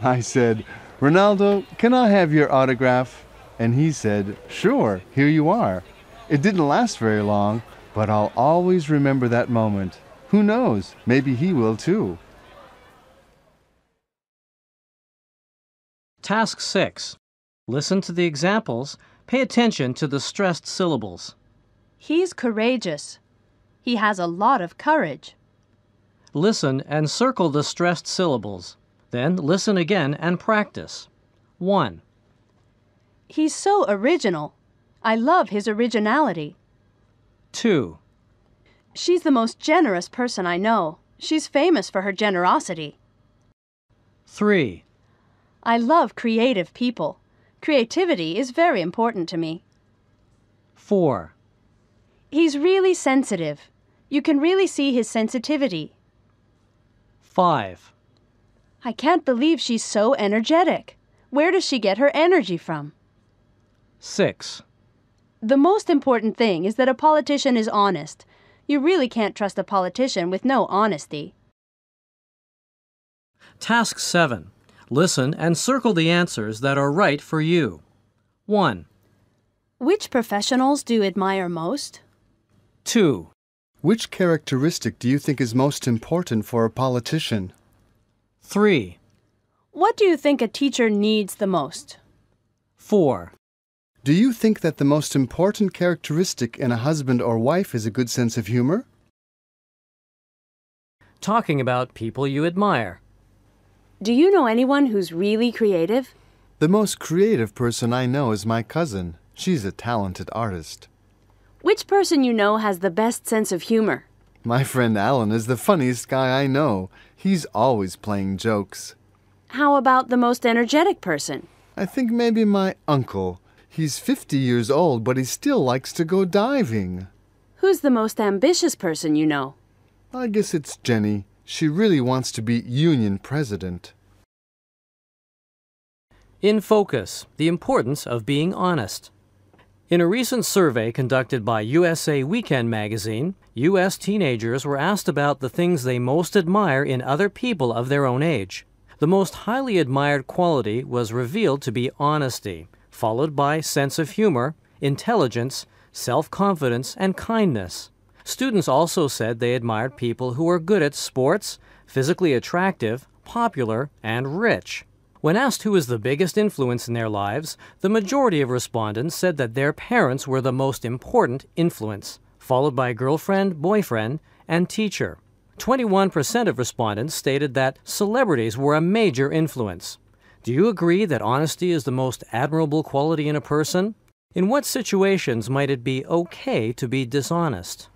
I said, "Ronaldo, can I have your autograph?" And he said, "Sure, here you are." It didn't last very long, but I'll always remember that moment. Who knows, maybe he will too. Task 6. Listen to the examples. Pay attention to the stressed syllables. He's courageous. He has a lot of courage. Listen and circle the stressed syllables. Then listen again and practice. 1. He's so original. I love his originality. 2. She's the most generous person I know. She's famous for her generosity. 3. I love creative people. Creativity is very important to me. 4. He's really sensitive. You can really see his sensitivity. 5. I can't believe she's so energetic. Where does she get her energy from? 6. The most important thing is that a politician is honest. You really can't trust a politician with no honesty. Task 7. Listen and circle the answers that are right for you. 1. Which professionals do you admire most? 2. Which characteristic do you think is most important for a politician? 3. What do you think a teacher needs the most? 4. Do you think that the most important characteristic in a husband or wife is a good sense of humor? Talking about people you admire. Do you know anyone who's really creative? The most creative person I know is my cousin. She's a talented artist. Which person you know has the best sense of humor? My friend Alan is the funniest guy I know. He's always playing jokes. How about the most energetic person? I think maybe my uncle. He's 50 years old, but he still likes to go diving. Who's the most ambitious person you know? I guess it's Jenny. She really wants to be union president. In focus, the importance of being honest. In a recent survey conducted by USA Weekend magazine, U.S. teenagers were asked about the things they most admire in other people of their own age. The most highly admired quality was revealed to be honesty, followed by sense of humor, intelligence, self-confidence, and kindness. Students also said they admired people who were good at sports, physically attractive, popular, and rich. When asked who was the biggest influence in their lives, the majority of respondents said that their parents were the most important influence, followed by girlfriend, boyfriend, and teacher. 21% of respondents stated that celebrities were a major influence. Do you agree that honesty is the most admirable quality in a person? In what situations might it be okay to be dishonest?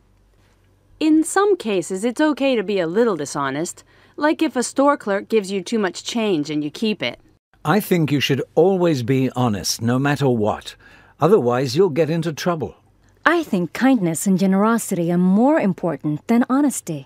In some cases, it's okay to be a little dishonest, like if a store clerk gives you too much change and you keep it. I think you should always be honest, no matter what. Otherwise, you'll get into trouble. I think kindness and generosity are more important than honesty.